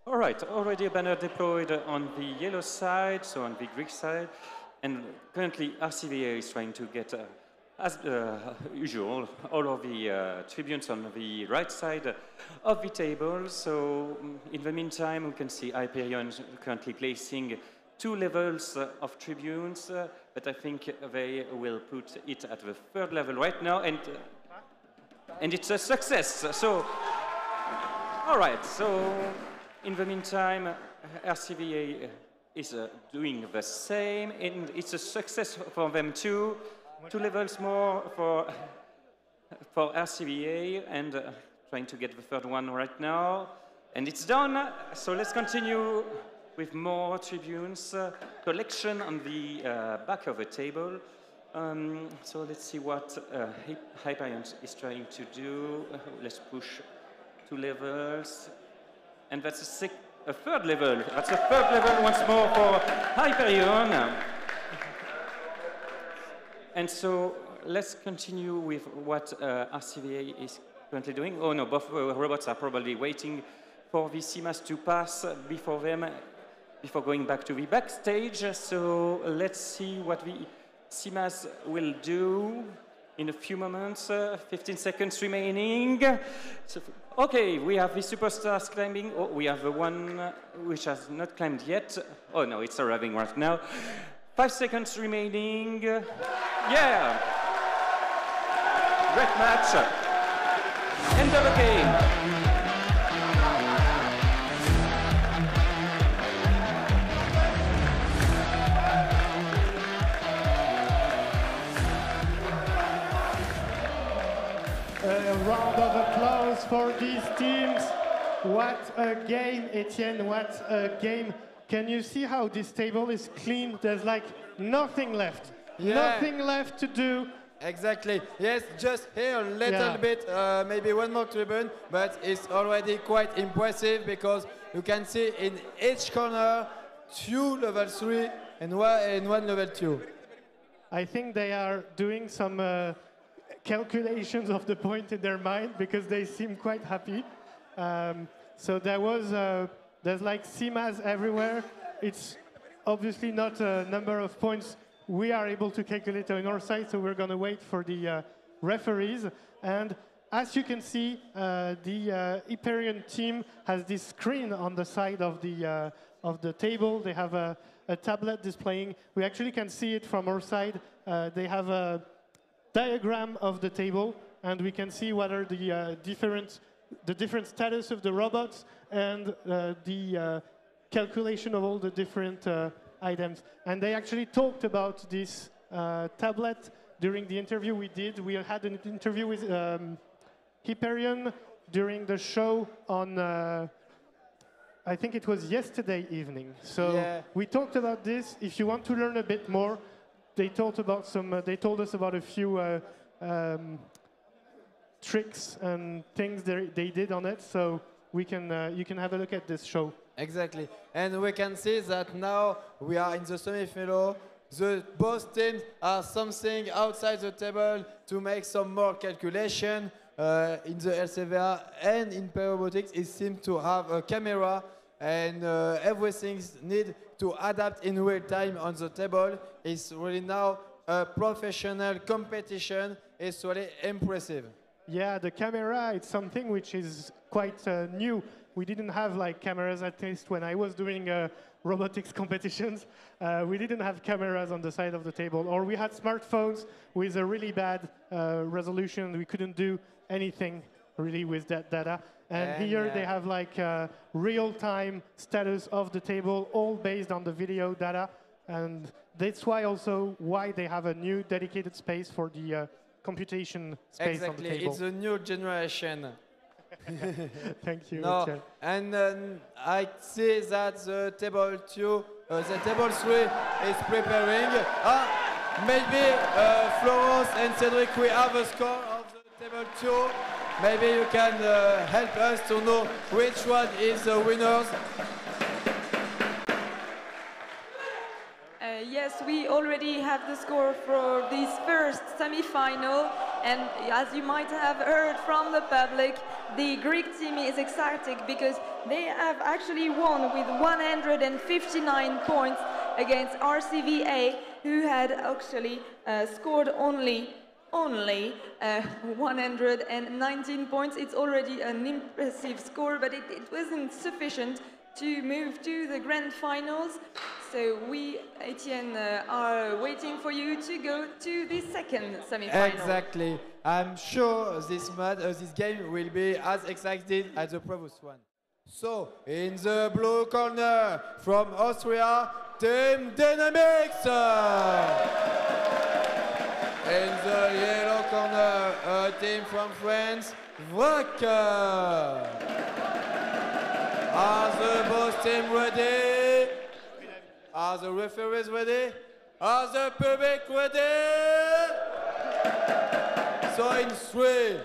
All right, already a banner deployed on the yellow side, so on the Greek side. And currently RCVA is trying to get, as usual, all of the tribunes on the right side of the table. So in the meantime, we can see Hyperion currently placing 2 levels of tribunes, but I think they will put it at the 3rd level right now, and it's a success. So, all right. So, in the meantime, RCVA is doing the same, and it's a success for them too. 2 levels more for RCVA, and trying to get the 3rd one right now. And it's done. So let's continue with more tribunes. Collection on the back of the table. So let's see what Hyperion is trying to do. Let's push 2 levels. And that's a 3rd level. That's a 3rd level once more for Hyperion. And so let's continue with what RCVA is currently doing. Oh no, both robots are probably waiting for the CMAS to pass before going back to the backstage. So let's see what the CMAS will do in a few moments. 15 seconds remaining. So, okay, we have the superstars climbing. Oh, we have the one which has not climbed yet. Oh no, it's arriving right now. 5 seconds remaining. Yeah! Great match. End of the game. A round of applause for these teams. What a game, Etienne, what a game. Can you see how this table is clean? There's like nothing left. Yeah. Nothing left to do. Exactly. Yes, just here a little bit, maybe one more tribune, but it's already quite impressive because you can see in each corner 2 level 3 and one level 2. I think they are doing some calculations of the point in their mind because they seem quite happy. So there's like CMAS everywhere. It's obviously not a number of points we are able to calculate on our side, so we're going to wait for the referees. And as you can see, the Hyperion team has this screen on the side of the table. They have a tablet displaying. We actually can see it from our side. They have a diagram of the table, and we can see what are the different status of the robots and the calculation of all the different items. And they actually talked about this tablet during the interview we did. We had an interview with Hyperion during the show on, I think it was yesterday evening. So we talked about this. If you want to learn a bit more, they told us about a few tricks and things they did on it. So you can have a look at this show. Exactly. And we can see that now we are in the semi-final. Both teams are something outside the table to make some more calculation. In the LCVA and in robotics, it seems to have a camera and everything need to adapt in real time on the table. It's really now a professional competition. It's really impressive. Yeah, the camera, it's something which is quite new. We didn't have like cameras, at least when I was doing robotics competitions. We didn't have cameras on the side of the table, or we had smartphones with a really bad resolution. We couldn't do anything really with that data. And here they have like real-time status of the table, all based on the video data. And that's why they have a new dedicated space for the computation space on the table. Exactly, it's a new generation. Thank you. No, and I see that the table 3 is preparing. Maybe Florence and Cedric, we have a score of the table 2. Maybe you can help us to know which one is the winners. Yes, we already have the score for this first semi-final, and as you might have heard from the public, the Greek team is ecstatic because they have actually won with 159 points against RCVA, who had actually scored only 119 points. It's already an impressive score, but it wasn't sufficient to move to the grand finals. So we, Etienne, are waiting for you to go to the second semi-final. Exactly. I'm sure this game will be as exciting as the previous one. So, in the blue corner from Austria, Team Dynamics. In the yellow corner, a team from France, VRAC. Are the both teams ready? Are the referees ready? Are the public ready? So in 3,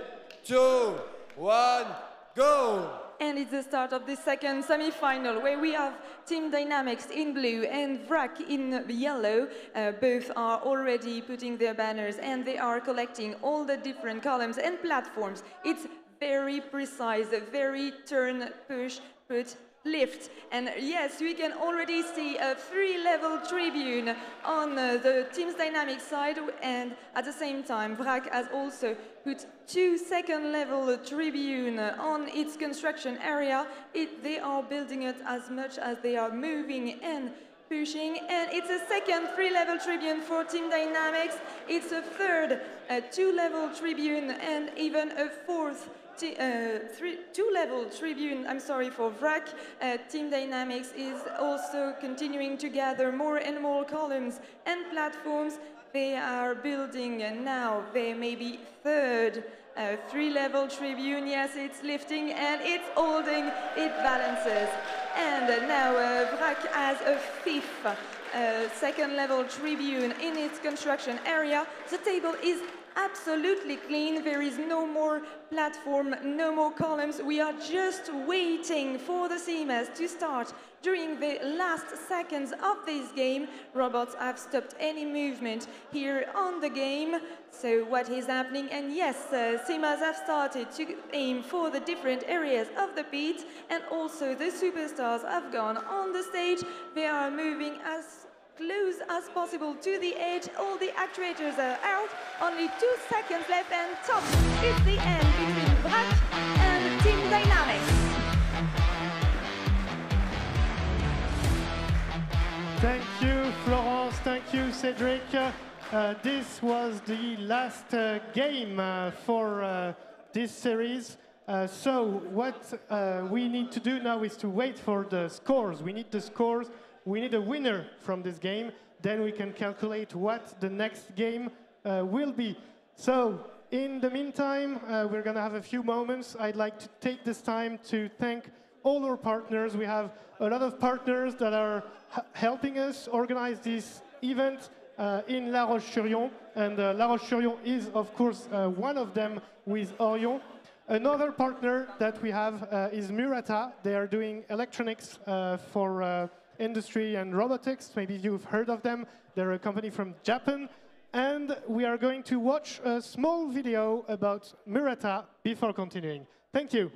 2, 1, go! And it's the start of the second semi-final, where we have Team Dynamics in blue and VRAC in yellow. Both are already putting their banners and they are collecting all the different columns and platforms. It's very precise, very turn, push, put, lift. And yes, we can already see a 3-level tribune on the Team's Dynamics side, and at the same time, VRAC has also put 2 second-level tribune on its construction area. They are building it as much as they are moving and pushing, and it's a second 3-level tribune for Team Dynamics. It's a third 2-level tribune, and even a fourth 2-level tribune, for VRAC. Team Dynamics is also continuing to gather more and more columns and platforms. They are building now their maybe third 3-level tribune. Yes, it's lifting and it's holding, it balances. And now VRAC has a fifth second-level tribune in its construction area. The table is absolutely clean. There is no more platform, no more columns. We are just waiting for the CMAs to start. During the last seconds of this game, robots have stopped any movement here on the game. So what is happening? And yes, CMAs have started to aim for the different areas of the pit, and also the superstars have gone on the stage. They are moving as close as possible to the edge. All the actuators are out. Only 2 seconds left, and top is the end between VRAC and Team Dynamics. Thank you, Florence. Thank you, Cedric. This was the last game for this series. So what we need to do now is to wait for the scores. We need the scores. We need a winner from this game. Then we can calculate what the next game will be. So in the meantime, we're going to have a few moments. I'd like to take this time to thank all our partners. We have a lot of partners that are helping us organize this event in La Roche-Sur-Yon. And La Roche-Sur-Yon is, of course, one of them with Oryon. Another partner that we have is Murata. They are doing electronics for industry and robotics. Maybe you've heard of them. They're a company from Japan. And we are going to watch a small video about Murata before continuing. Thank you.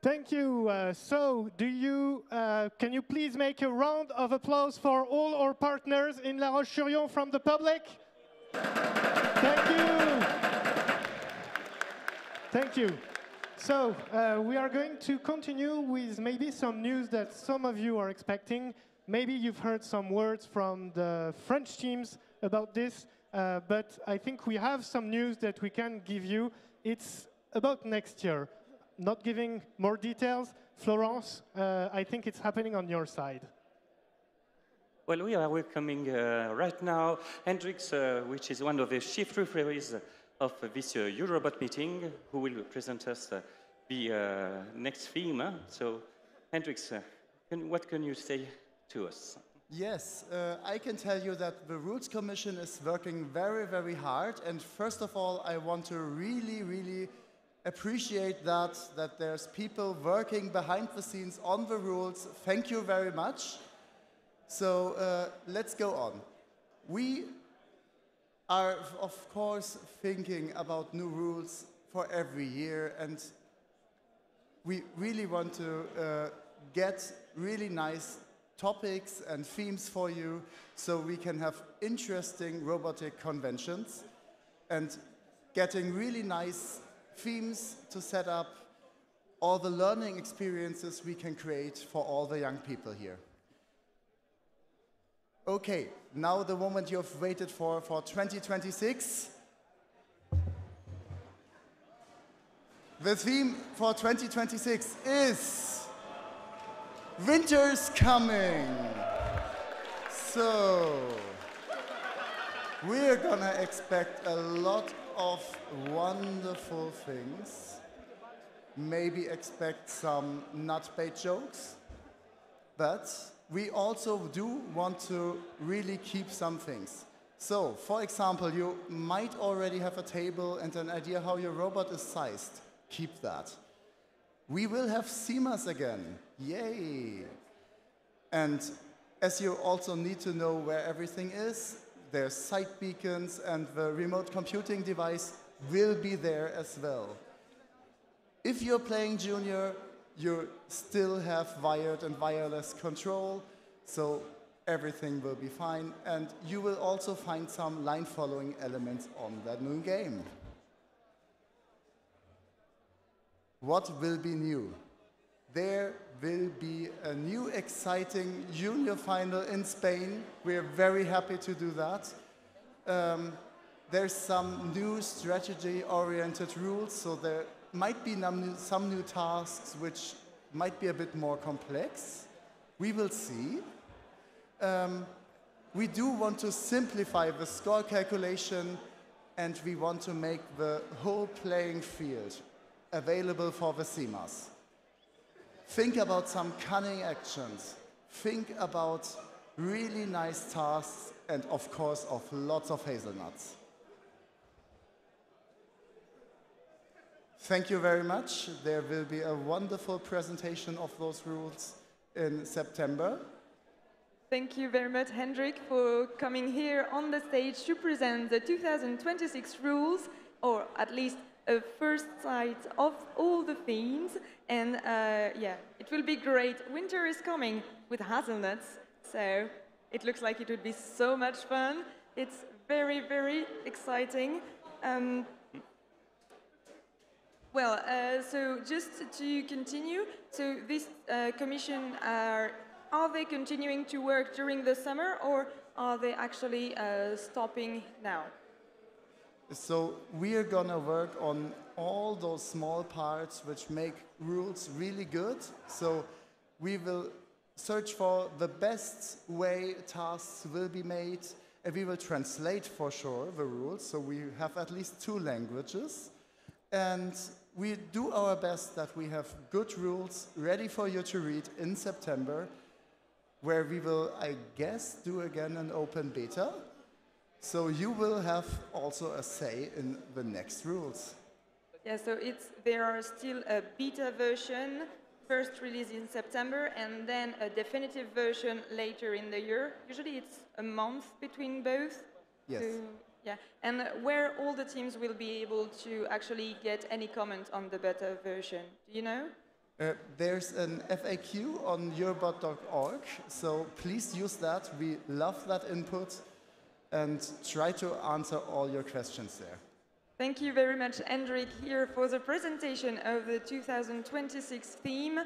Thank you. Can you please make a round of applause for all our partners in La Roche-Sur-Yon from the public? Thank you. Thank you. So we are going to continue with maybe some news that some of you are expecting. Maybe you've heard some words from the French teams about this, but I think we have some news that we can give you. It's about next year. Not giving more details, Florence, I think it's happening on your side. Well, we are welcoming right now Hendrix, which is one of the chief referees of this Eurobot meeting, who will present us the next theme. So, Hendrix, what can you say to us? Yes, I can tell you that the Rules Commission is working very, very hard. And first of all, I want to really, really appreciate that there's people working behind the scenes on the rules. Thank you very much. So let's go on. We are, of course, thinking about new rules for every year, and we really want to get really nice topics and themes for you so we can have interesting robotic conventions and getting really nice themes to set up all the learning experiences we can create for all the young people here. Okay, now the moment you've waited for 2026. The theme for 2026 is Winter's Coming. So, we're gonna expect a lot of wonderful things. Maybe expect some nut-bait jokes, but we also do want to really keep some things. So, for example, you might already have a table and an idea how your robot is sized. Keep that. We will have SEMAs again. Yay! And as you also need to know where everything is, there's site beacons and the remote computing device will be there as well. If you're playing Junior, you still have wired and wireless control, so everything will be fine. And you will also find some line following elements on that new game. What will be new? There will be a new exciting junior final in Spain. We're very happy to do that. There's some new strategy-oriented rules, so there might be some new tasks which might be a bit more complex. We will see. We do want to simplify the score calculation, and we want to make the whole playing field available for the SEMAs. Think about some cunning actions. Think about really nice tasks, and of course of lots of hazelnuts. Thank you very much. There will be a wonderful presentation of those rules in September. Thank you very much, Hendrik, for coming here on the stage to present the 2026 rules, or at least a first sight of all the themes. And yeah, it will be great. Winter is coming with hazelnuts, so it looks like it would be so much fun. It's very, very exciting. So just to continue, so this commission, are they continuing to work during the summer, or are they actually stopping now? So we are gonna work on all those small parts which make rules really good. So we will search for the best way tasks will be made, and we will translate for sure the rules, so we have at least 2 languages. And we do our best that we have good rules ready for you to read in September, where we will, I guess, do again an open beta. So you will have also a say in the next rules. Yeah, so there are still a beta version, first released in September, and then a definitive version later in the year. Usually it's a month between both. Yes. So, yeah, and where all the teams will be able to actually get any comment on the beta version. Do you know? There's an FAQ on Eurobot.org, so please use that. We love that input, and try to answer all your questions there. Thank you very much, Hendrik, here for the presentation of the 2026 theme.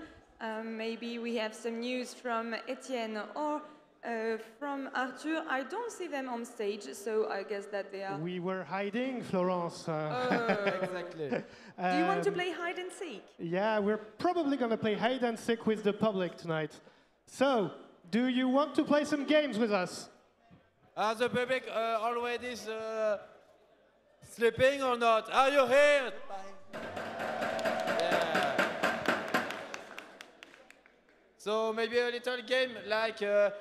Maybe we have some news from Etienne or from Arthur. I don't see them on stage, so I guess that they are... We were hiding, Florence. Exactly. Do you want to play hide and seek? Yeah, we're probably going to play hide and seek with the public tonight. So, Do you want to play some games with us? Are the public already sleeping or not? Are you here? Yeah. So maybe a little game like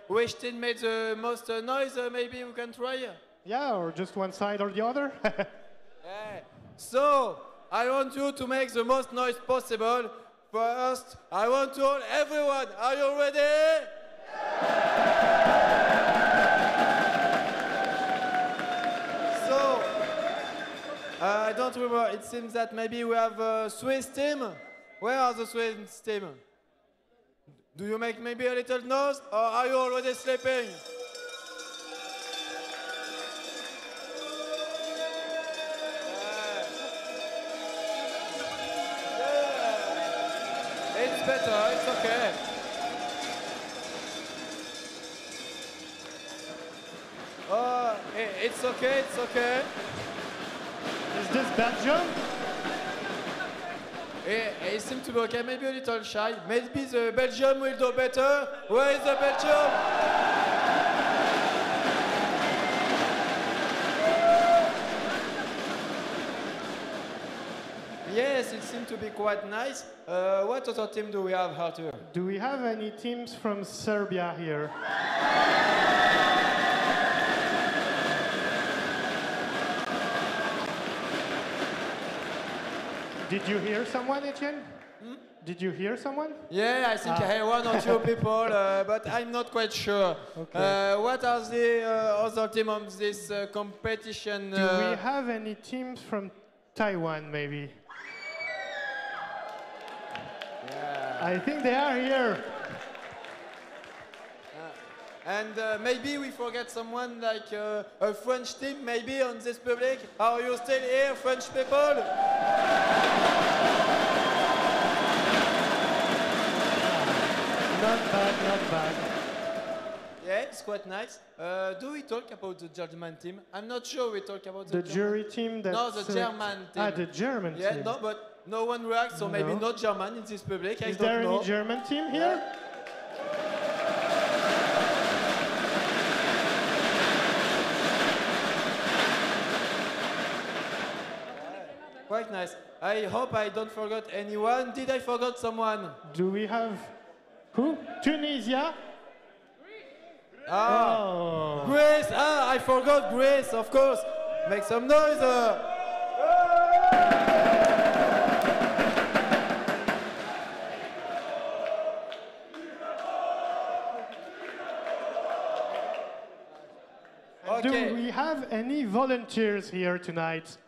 which team made the most noise, maybe we can try? Yeah, or just one side or the other? Yeah. So, I want you to make the most noise possible. First, I want to all everyone. Are you ready? So, I don't remember. It seems that maybe we have a Swiss team. Where are the Swiss team? Do you make maybe a little noise, or are you already sleeping? It's better, it's okay. Oh, it's okay, it's okay. Is this Belgium? It seems to be okay, maybe a little shy. Maybe the Belgium will do better. Where is the Belgium? Yes, it seems to be quite nice. What other team do we have here? Do we have any teams from Serbia here? Did you hear someone, Etienne? Hmm? Did you hear someone? Yeah, I think I heard one or two people, but I'm not quite sure. Okay. What are the other teams of this competition? Do we have any teams from Taiwan, maybe? Yeah. I think they are here. And maybe we forget someone like a French team, maybe on this public. Are you still here, French people? Not bad, not bad. Yeah, it's quite nice. Do we talk about the German team? I'm not sure we talk about The jury team that... No, the German team. Ah, the German team. Yeah, no, but no one reacts, so maybe not German in this public. Is there any German team here? Quite nice. I hope I don't forget anyone. Did I forget someone? Do we have... Who? Tunisia? Ah, oh. Greece! Ah, I forgot Greece, of course. Make some noise. Okay. Do we have any volunteers here tonight?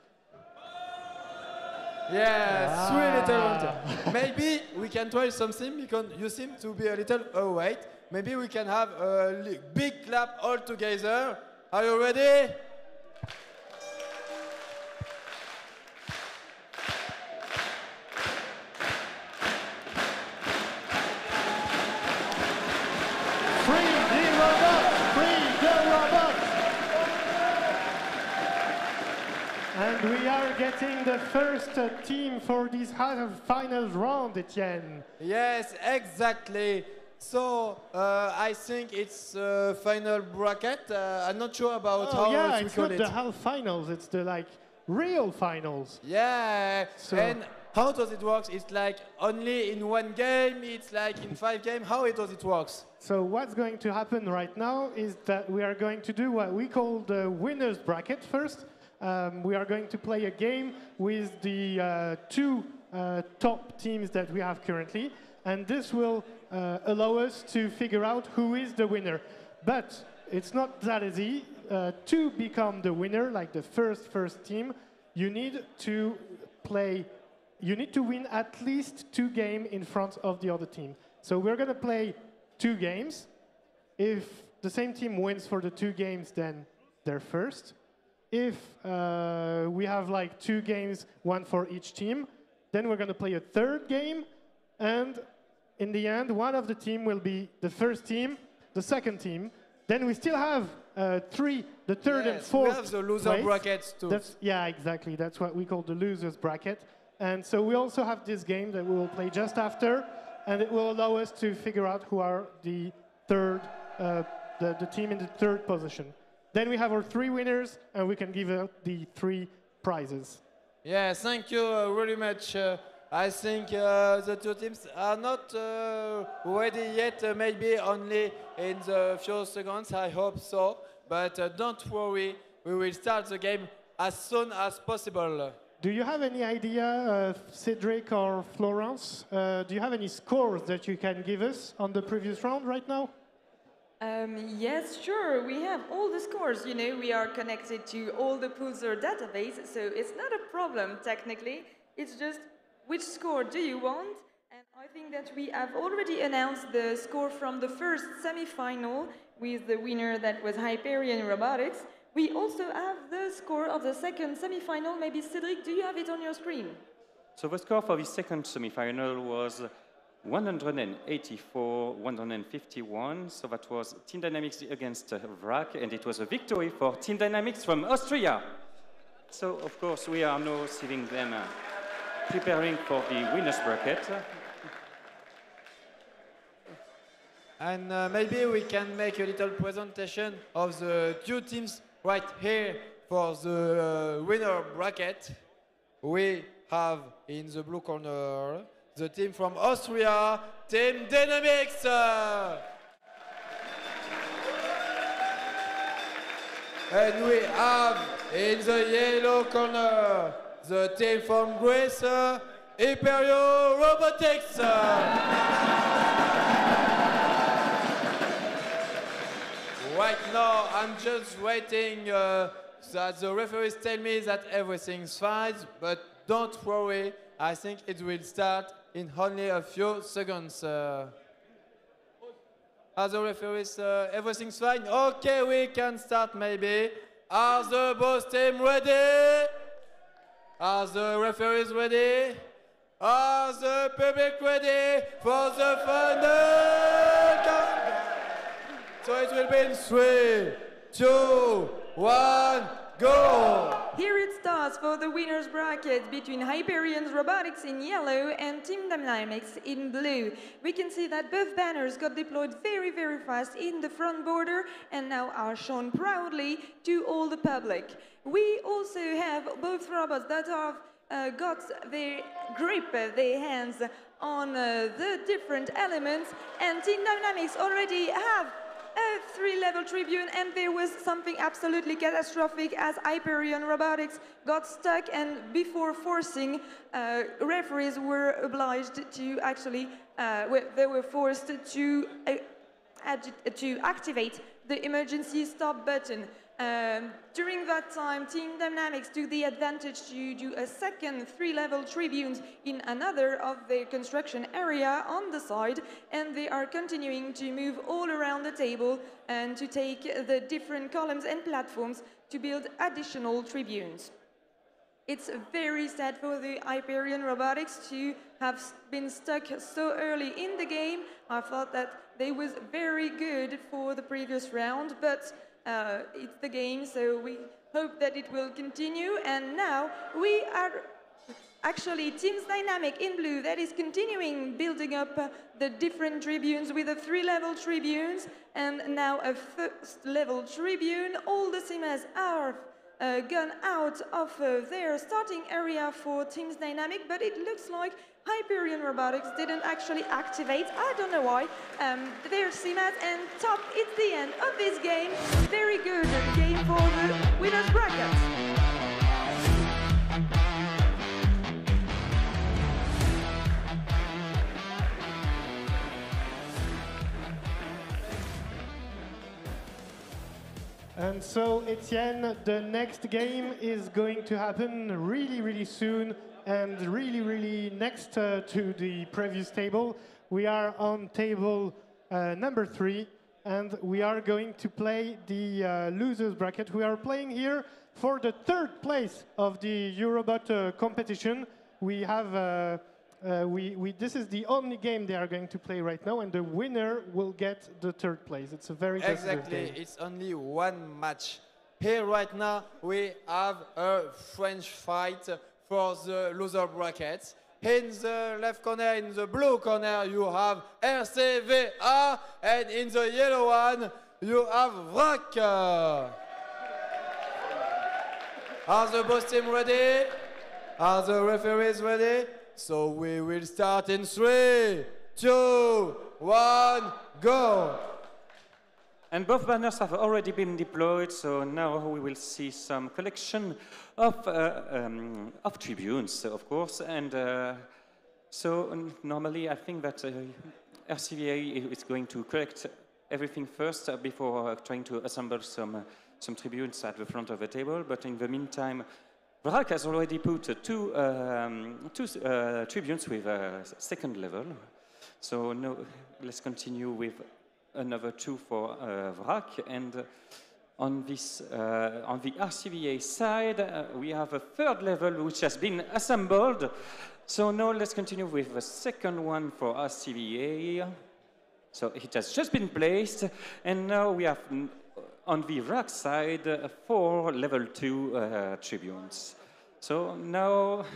Yes, sweet little volunteer. Maybe we can try something because you seem to be a little overweight. Maybe we can have a big clap all together. Are you ready? Free the robots! Free the robots! And we are getting the first team for this finals round, Etienne. Yes, exactly. So I think it's final bracket. I'm not sure about how yeah, we it's call not it. the half finals, it's the real finals. Yeah, So- and how does it work? It's like only in one game, it's like in 5 games. How does it work? So what's going to happen right now is that we are going to do what we call the winner's bracket first. We are going to play a game with the two top teams that we have currently, and this will allow us to figure out who is the winner. But it's not that easy. To become the winner, like the first team, you need to win at least 2 games in front of the other team. So we're going to play 2 games. If the same team wins for the 2 games, then they're first. If we have 2 games, 1 for each team, then we're going to play a 3rd game, and in the end, one of the team will be the first team, the second team. Then we still have 3, the 3rd and 4th. We have the loser place. brackets too. Yeah, exactly. That's what we call the losers bracket. And so we also have this game that we will play just after, and it will allow us to figure out who are the third, the team in the third position. Then we have our 3 winners, and we can give out the 3 prizes. Yeah, thank you very much. I think the 2 teams are not ready yet, maybe only in the few seconds, I hope so. But don't worry, we will start the game as soon as possible. Do you have any idea, Cedric or Florence? Do you have any scores that you can give us on the previous round right now? Yes, sure. We have all the scores. You know, we are connected to all the Pulsar database, so it's not a problem technically. It's just which score do you want? And I think that we have already announced the score from the first semi-final with the winner that was Hyperion Robotics. We also have the score of the second semi-final. Maybe Cedric, do you have it on your screen? So the score for the second semi-final was 184-151. So that was Team Dynamics against VRAC, and it was a victory for Team Dynamics from Austria. So, of course, we are now seeing them preparing for the winner's bracket. And maybe we can make a little presentation of the 2 teams right here for the winner bracket. We have in the blue corner the team from Austria, Team Dynamics. And we have in the yellow corner the team from Greece, Hyperion Robotics. Right now, I'm just waiting that the referees tell me that everything's fine, but don't worry, I think it will start in only a few seconds. Are the referees, everything's fine? Okay, we can start maybe. Are the both team ready? Are the referees ready? Are the public ready for the final countdown? So it will be in 3, 2, 1, go! Here it starts for the winner's bracket between Hyperion Robotics in yellow and Team Dynamics in blue. We can see that both banners got deployed very, very fast in the front border and now are shown proudly to all the public. We also have both robots that have got their grip, their hands on the different elements, and Team Dynamics already have a 3-level tribune, and there was something absolutely catastrophic as Hyperion Robotics got stuck, and before forcing, referees were obliged to actually, they were forced to activate the emergency stop button. During that time, Team Dynamics took the advantage to do a second 3-level tribunes in another of their construction area on the side, and they are continuing to move all around the table and to take the different columns and platforms to build additional tribunes. It's very sad for the Hyperion Robotics to have been stuck so early in the game. I thought that they was very good for the previous round, but it's the game, so we hope that it will continue. And now we are actually Team Dynamic in blue that is continuing building up the different tribunes with the 3-level tribunes, and now a 1st-level tribune. All the Simas are gone out of their starting area for Team Dynamic, but it looks like Hyperion Robotics didn't actually activate. I don't know why. Their CMAT and top. It's the end of this game. Very good game for the winner's bracket. And so, Etienne, the next game is going to happen really, really soon and really, really next to the previous table. We are on table number 3, and we are going to play the losers bracket. We are playing here for the 3rd place of the Eurobot competition. We have this is the only game they are going to play right now, and the winner will get the 3rd place. It's a very decisive game. Exactly, it's only one match. Here right now we have a French fight for the loser brackets. In the left corner, in the blue corner, you have RCVA, and in the yellow one, you have VRAC. Are the both team ready? Are the referees ready? So we will start in 3, 2, 1, go! And both banners have already been deployed, so now we will see some collection of tribunes, of course. And so normally I think that RCVA is going to collect everything first before trying to assemble some tribunes at the front of the table. But in the meantime, VRAC has already put two tribunes with a second level. So now let's continue with another 2 for VRAC, and on the RCVA side we have a third level which has been assembled. So now let's continue with the second one for RCVA. So it has just been placed, and now we have on the VRAC side 4 level 2 tribunes. So now,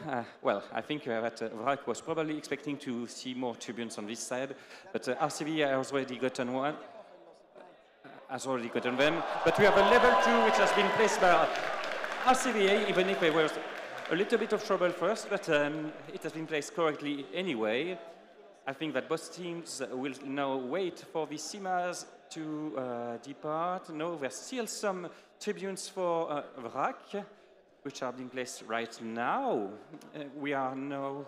well, I think that VRAC was probably expecting to see more tribunes on this side, but RCVA has already gotten one, them. But we have a level 2 which has been placed by RCVA, even if there was a little bit of trouble first, but it has been placed correctly anyway. I think that both teams will now wait for the CIMAs to depart. No, there's still some tribunes for VRAC, which are being placed right now. We are now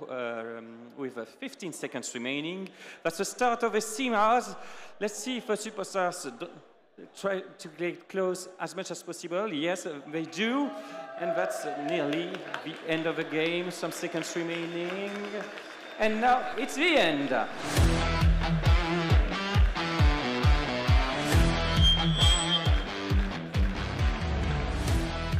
with 15 seconds remaining. That's the start of the CIMAs. Let's see if the superstars try to get close as much as possible. Yes, they do. And that's nearly the end of the game. Some seconds remaining. And now it's the end.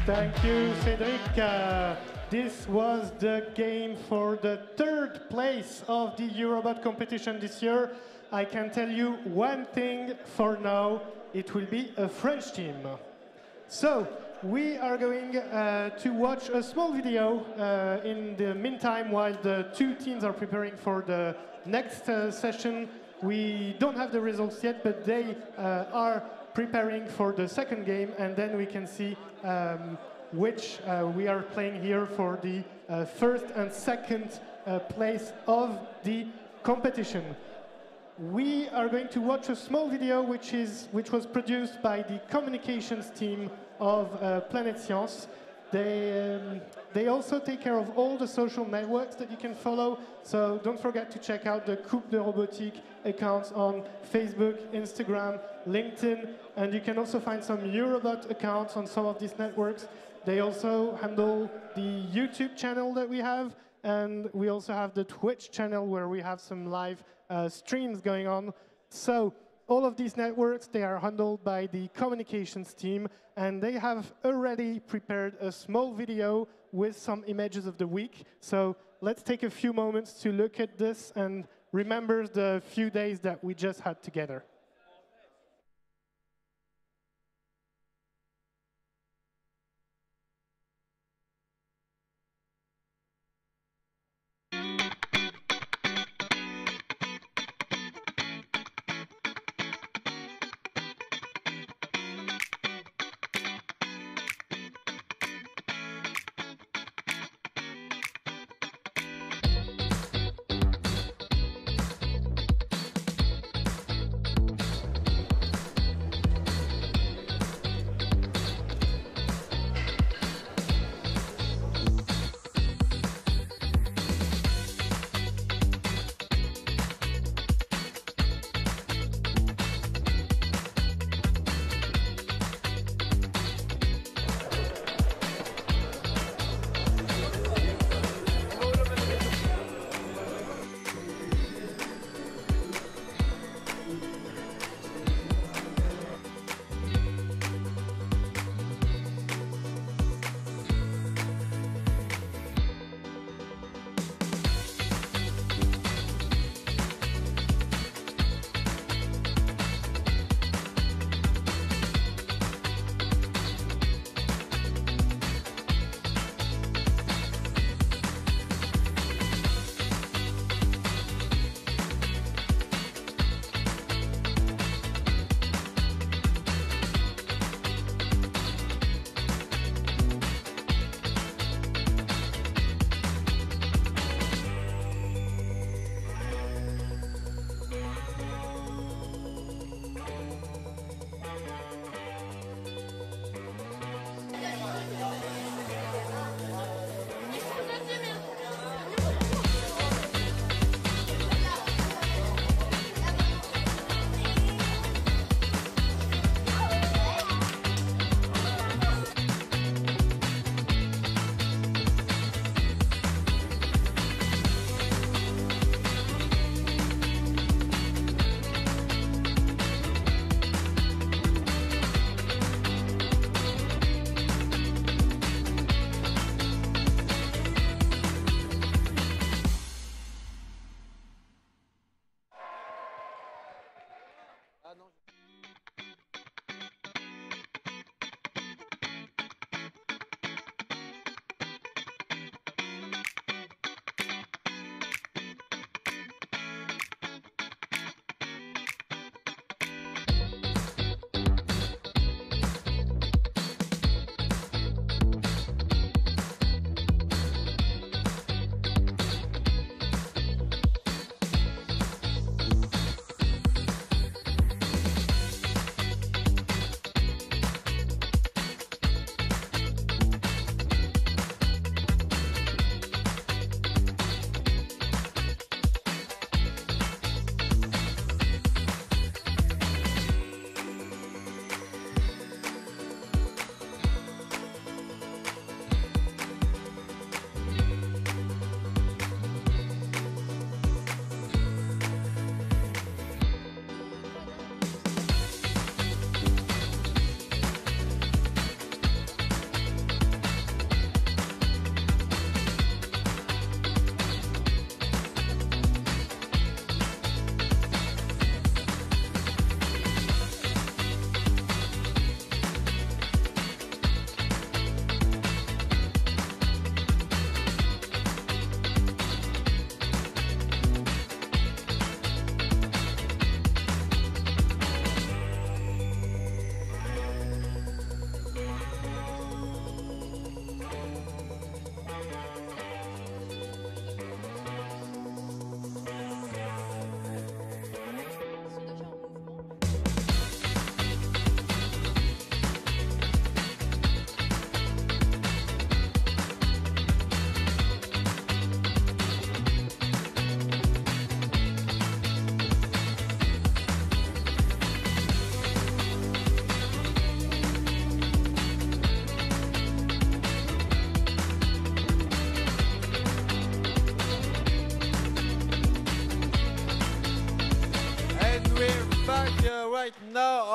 Thank you, Cédric. This was the game for the 3rd place of the Eurobot competition this year. I can tell you one thing for now, it will be a French team. So, we are going to watch a small video in the meantime while the 2 teams are preparing for the next session. We don't have the results yet, but they are preparing for the second game, and then we can see which we are playing here for the first and second place of the competition. We are going to watch a small video which was produced by the communications team of Planète Sciences. They also take care of all the social networks that you can follow, so don't forget to check out the Coupe de Robotique accounts on Facebook, Instagram, LinkedIn, and you can also find some Eurobot accounts on some of these networks. They also handle the YouTube channel that we have, and we also have the Twitch channel where we have some live streams going on. So all of these networks, they are handled by the communications team, and they have already prepared a small video with some images of the week. So let's take a few moments to look at this and remember the few days that we just had together.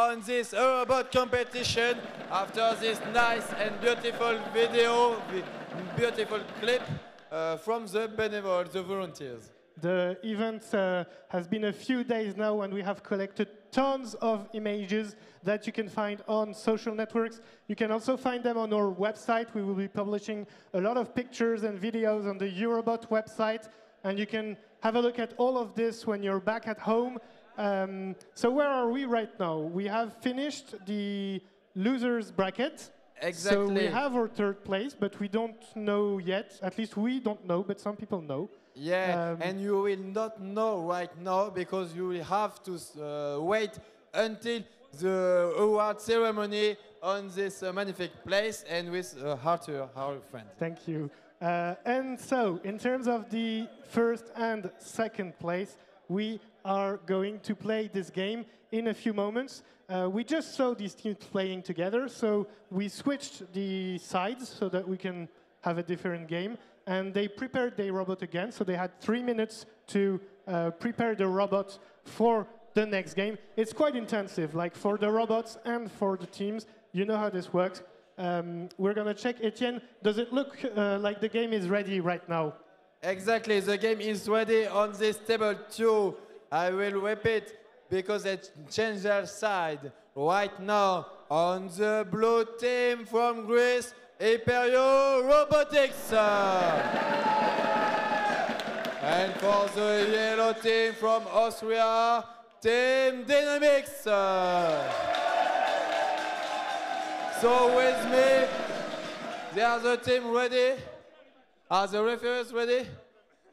on this Eurobot competition after this nice and beautiful video, beautiful clip from the benevolent, the volunteers. The event has been a few days now, and we have collected tons of images that you can find on social networks. You can also find them on our website. We will be publishing a lot of pictures and videos on the Eurobot website, and you can have a look at all of this when you're back at home. So where are we right now? We have finished the losers bracket. Exactly. So we have our third place, but we don't know yet. At least we don't know, but some people know. Yeah, and you will not know right now because you will have to wait until the award ceremony on this magnificent place and with Arthur, our friend. Thank you. And so, in terms of the first and second place, we are going to play this game in a few moments. We just saw these teams playing together, so we switched the sides so that we can have a different game. And they prepared their robot again, so they had 3 minutes to prepare the robot for the next game. It's quite intensive, like for the robots and for the teams. You know how this works. We're going to check. Etienne, does it look like the game is ready right now? Exactly, the game is ready on this table too. I will repeat because they changed their side. Right now, on the blue team from Greece, Hyperion Robotics. And for the yellow team from Austria, Team Dynamics. So with me, they are the team ready. Are the referees ready?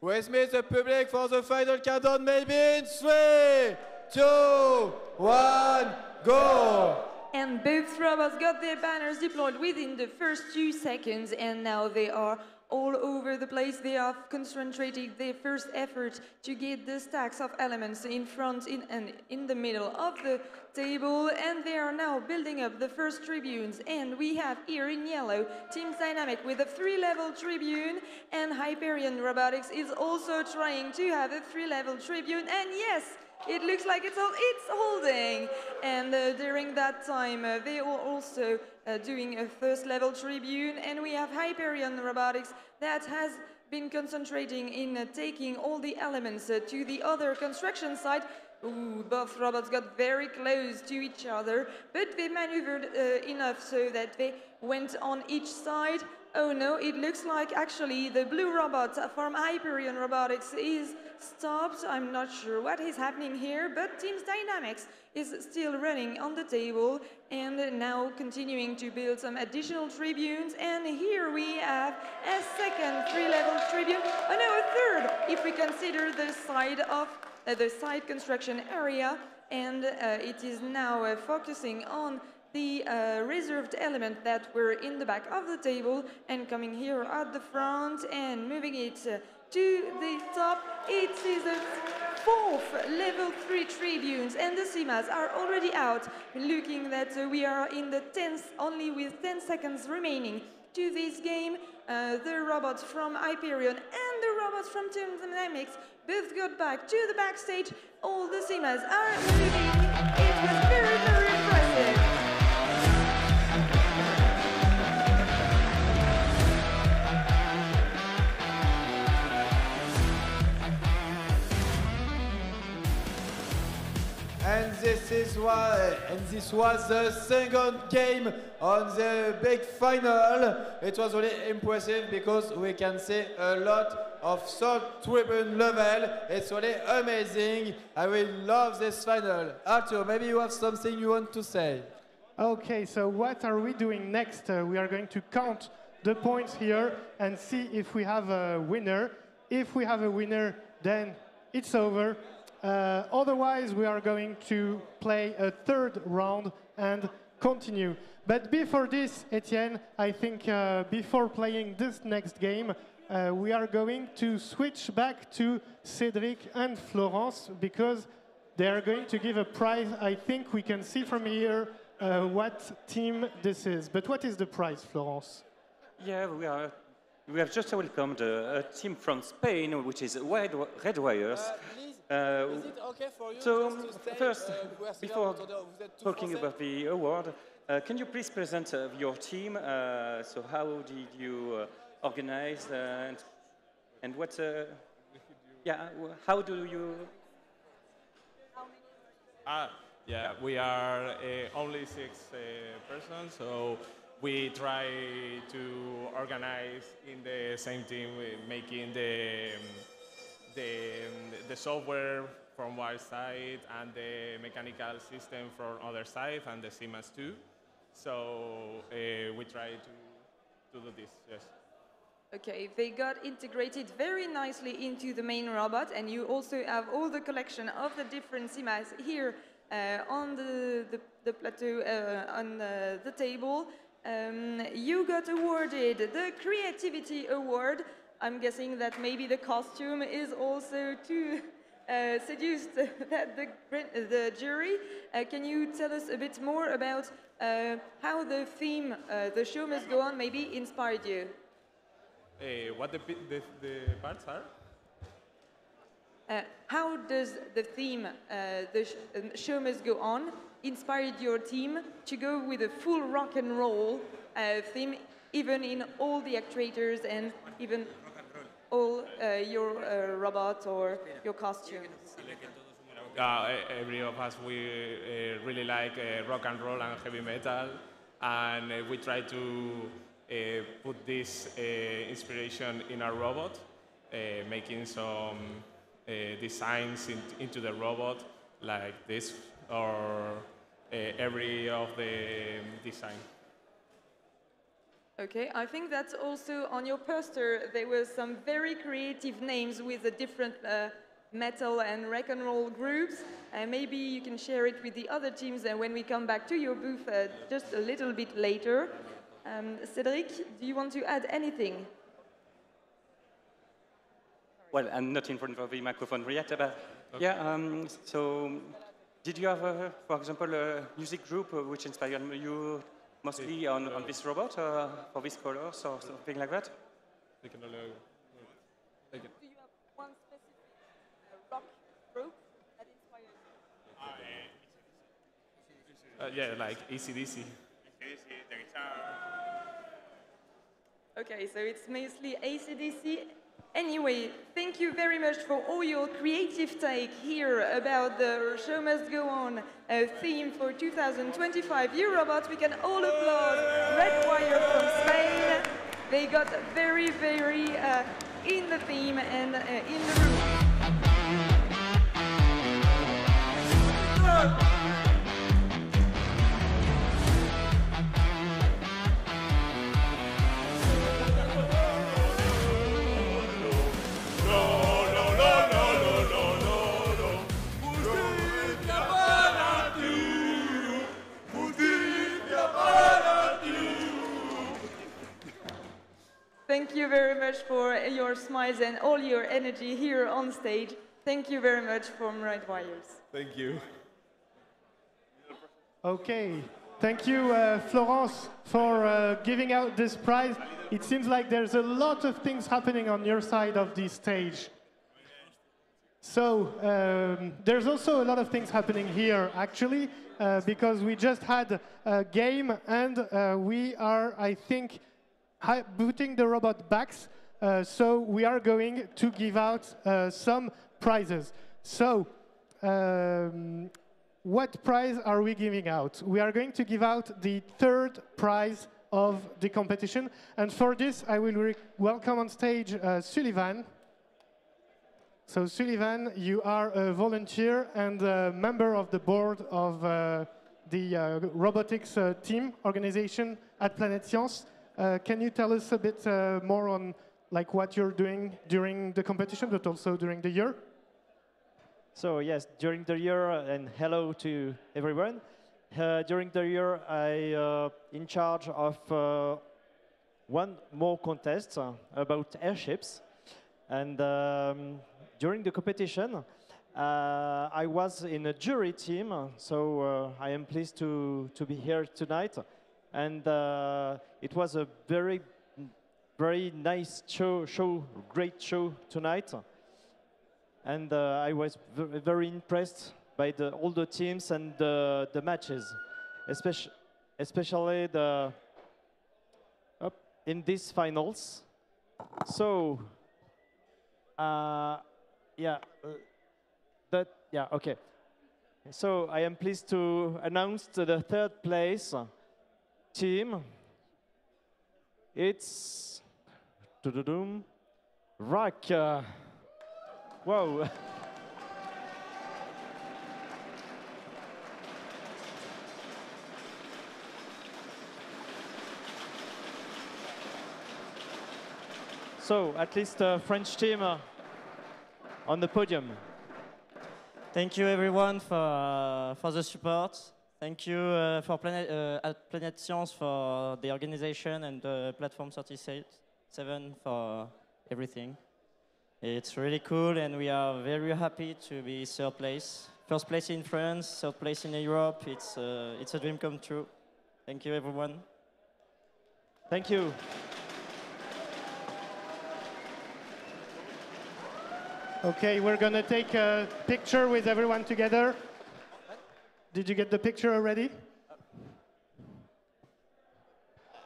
With me, the public for the final countdown, maybe in 3, 2, 1, go! And both robots got their banners deployed within the first 2 seconds, and now they are all over the place. They have concentrated their first effort to get the stacks of elements in front and in the middle of the table, and they are now building up the first tribunes. And we have here in yellow Team Dynamic with a 3-level tribune, and Hyperion Robotics is also trying to have a 3-level tribune, and yes, it looks like it's holding. And during that time, they are also doing a first-level tribune. And we have Hyperion Robotics that has been concentrating in taking all the elements to the other construction site. Ooh, both robots got very close to each other, but they maneuvered enough so that they went on each side. Oh no, it looks like actually the blue robot from Hyperion Robotics is stopped. I'm not sure what is happening here, but Team Dynamics is still running on the table and now continuing to build some additional tribunes. And here we have a second 3-level tribune. Oh no, a third, if we consider the side of the side construction area. And it is now focusing on the reserved element that were in the back of the table and coming here at the front and moving it to the top. It is a 4th level 3 tribunes, and the CMAs are already out, looking that we are in the 10th, only with 10 seconds remaining to this game. The robots from Hyperion and the robots from Team Dynamics both got back to the backstage. All the CMAs are moving. It was very, very impressive. And this was the second game on the big final. It was really impressive because we can see a lot of third tribune level. It's really amazing. I will love this final. Arthur, maybe you have something you want to say. Okay, so what are we doing next? We are going to count the points here and see if we have a winner. If we have a winner, then it's over. Otherwise, we are going to play a third round and continue. But before this, Etienne, I think before playing this next game, we are going to switch back to Cédric and Florence because they are going to give a prize. I think we can see from here what team this is. But what is the prize, Florence? Yeah, we have just welcomed a team from Spain, which is Red Wires. Is it okay for you So just to stay, first, before vous êtes tous talking français? about the award, can you please present your team? So how did you organize and what? Yeah, how do you? Yeah, we are only 6 persons, so we try to organize in the same team, making the software from one side and the mechanical system from other side and the Siemens too. So we try to do this, yes. Okay, they got integrated very nicely into the main robot, and you also have all the collection of the different CMAs here on the plateau, on the table. You got awarded the Creativity Award. I'm guessing that maybe the costume is also too seduced that the jury. Can you tell us a bit more about how the theme, The Show Must Go On, maybe inspired you? What the parts are? How does the theme, The Show Must Go On, inspired your team to go with a full rock and roll theme, even in all the actuators and even all your robots or your costumes? Every of us, we really like rock and roll and heavy metal, and we try to put this inspiration in our robot, making some designs into the robot like this, or every of the design. Okay, I think that's also on your poster. There were some very creative names with the different metal and rock and roll groups. Maybe you can share it with the other teams when we come back to your booth just a little bit later. Cédric, do you want to add anything? Well, I'm not in front of the microphone yet, but yeah. So, did you have, for example, a music group which inspired you mostly on this robot, for these colors or something like that? Do you have one specific rock group that inspired you? Yeah, like AC/DC. Okay, so it's mostly AC/DC. Anyway, thank you very much for all your creative take here about the Show Must Go On theme for 2025 Eurobot. We can all applaud Red Wire from Spain. They got very, very in the theme and in the room. Thank you very much for your smiles and all your energy here on stage. Thank you very much from Red Wires. Thank you. Okay, thank you, Florence, for giving out this prize. It seems like there's a lot of things happening on your side of the stage. So, there's also a lot of things happening here, actually, because we just had a game and we are, I think, booting the robot backs. So we are going to give out some prizes. So, what prize are we giving out? We are going to give out the third prize of the competition. And for this, I will welcome on stage Sullivan. So Sullivan, you are a volunteer and a member of the board of the robotics team organization at Planète Sciences. Can you tell us a bit more on what you're doing during the competition, but also during the year? So yes, during the year, and hello to everyone. During the year, I in charge of one more contest about airships, and during the competition, I was in a jury team. So I am pleased to be here tonight, and it was a very nice show, great show tonight. and I was very impressed by all the teams and the matches, especially in these finals. So, okay. So I am pleased to announce the third place team. It's RAC. Wow. So at least the French team on the podium. Thank you everyone for the support. Thank you for at Planète Sciences for the organization and Platform 37 for everything. It's really cool and we are very happy to be third place. First place in France, third place in Europe. It's a dream come true. Thank you everyone. Thank you. Okay, we're going to take a picture with everyone together. Did you get the picture already?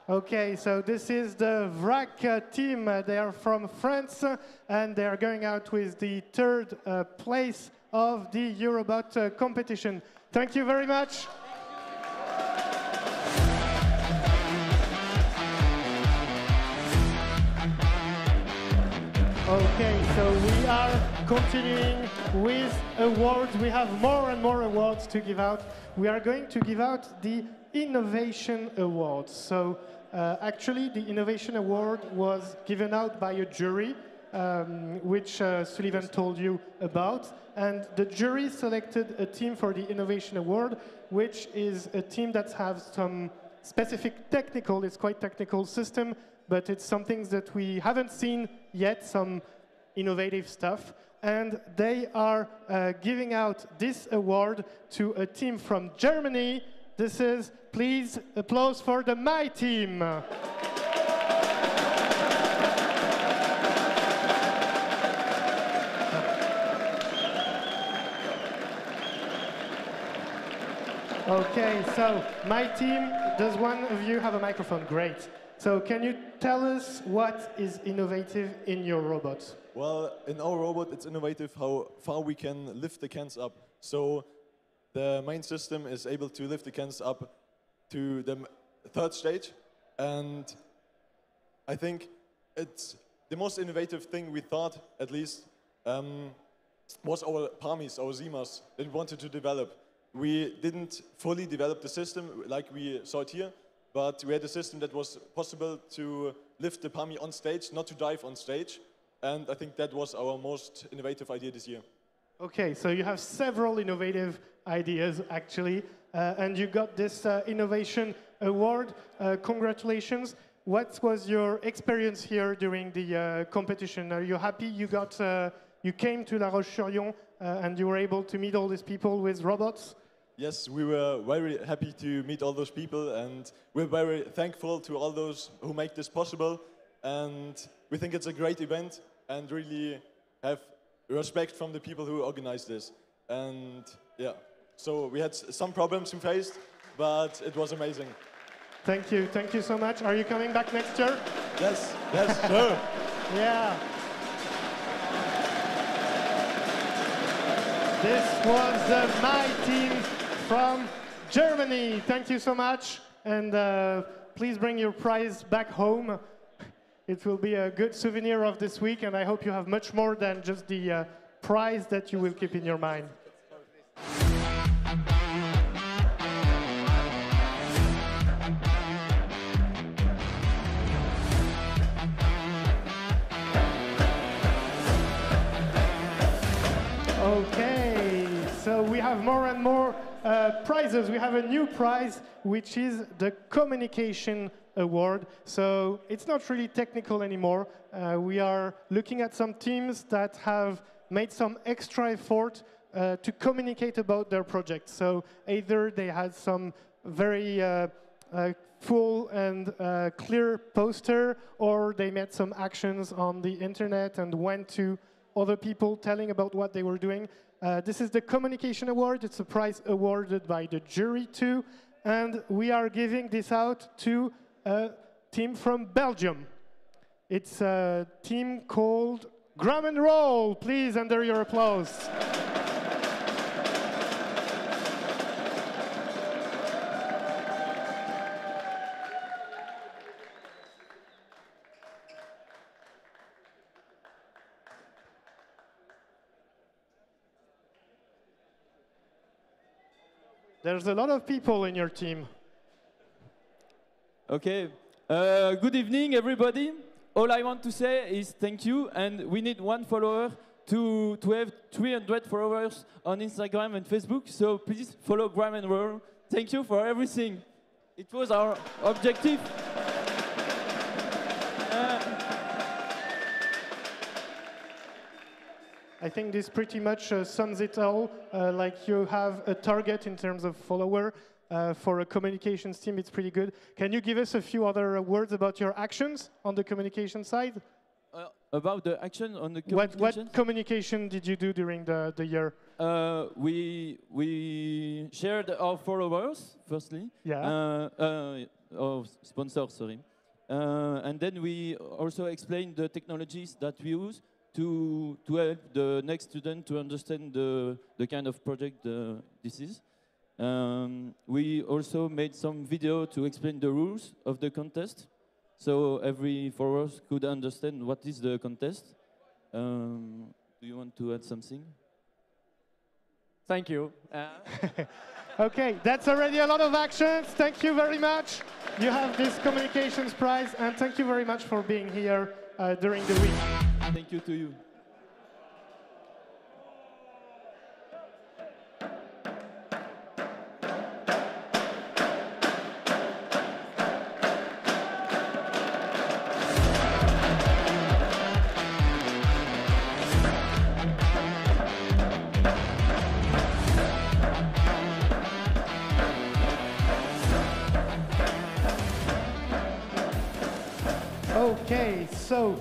Okay, so this is the VRAC team. They are from France, and they are going out with the third place of the Eurobot competition. Thank you very much. Okay, so we are continuing with awards. We have more and more awards to give out. We are going to give out the Innovation Award. So actually, the Innovation Award was given out by a jury, which Sullivan told you about. And the jury selected a team for the Innovation Award, which is a team that has some specific technical, it's quite technical system, but it's some things that we haven't seen yet, some innovative stuff. And they are giving out this award to a team from Germany. This is, please, applause for the My Team. Okay, so My Team, does one of you have a microphone? Great. So can you tell us what is innovative in your robot? Well, in our robot, it's innovative how far we can lift the cans up. So the main system is able to lift the cans up to the third stage. And I think it's the most innovative thing we thought, at least, was our PAMIs, our ZIMAs, that we wanted to develop. We didn't fully develop the system like we saw it here, but we had a system that was possible to lift the PAMI on stage, not to dive on stage. And I think that was our most innovative idea this year. Okay, so you have several innovative ideas, actually, and you got this Innovation Award. Congratulations. What was your experience here during the competition? Are you happy you came to La Roche-Sur-Yon and you were able to meet all these people with robots? Yes, we were very happy to meet all those people, and we're very thankful to all those who make this possible. And we think it's a great event and really have respect from the people who organized this. And yeah, so we had some problems we faced, but it was amazing. Thank you so much. Are you coming back next year? Yes, yes, sure. Yeah. This was the My Team from Germany. Thank you so much. And please bring your prize back home. It will be a good souvenir of this week, and I hope you have much more than just the prize that you will keep in your mind. Okay, so we have more and more prizes. We have a new prize, which is the Communication Award. So it's not really technical anymore. We are looking at some teams that have made some extra effort to communicate about their project. So either they had some very full and clear poster, or they made some actions on the internet and went to other people telling about what they were doing. This is the Communication Award. It's a prize awarded by the jury too. And we are giving this out to a team from Belgium. It's a team called Gram and Roll. Please, under your applause. There's a lot of people in your team. Okay. Good evening, everybody. All I want to say is thank you, and we need 1 follower to have 300 followers on Instagram and Facebook. So please follow Gram and Roll. Thank you for everything. It was our objective. I think this pretty much sums it all. Like you have a target in terms of follower. For a communications team, it's pretty good. Can you give us a few other words about your actions on the communication side? About the action on the communication? What communication did you do during the year? We shared our followers, firstly. Yeah. Our sponsors, sorry. And then we also explained the technologies that we use to help the next student to understand the kind of project this is. We also made some video to explain the rules of the contest, so every follower could understand what is the contest. Do you want to add something? Thank you. Okay, that's already a lot of actions. Thank you very much. You have this communications prize, and thank you very much for being here during the week. Thank you to you. Okay, so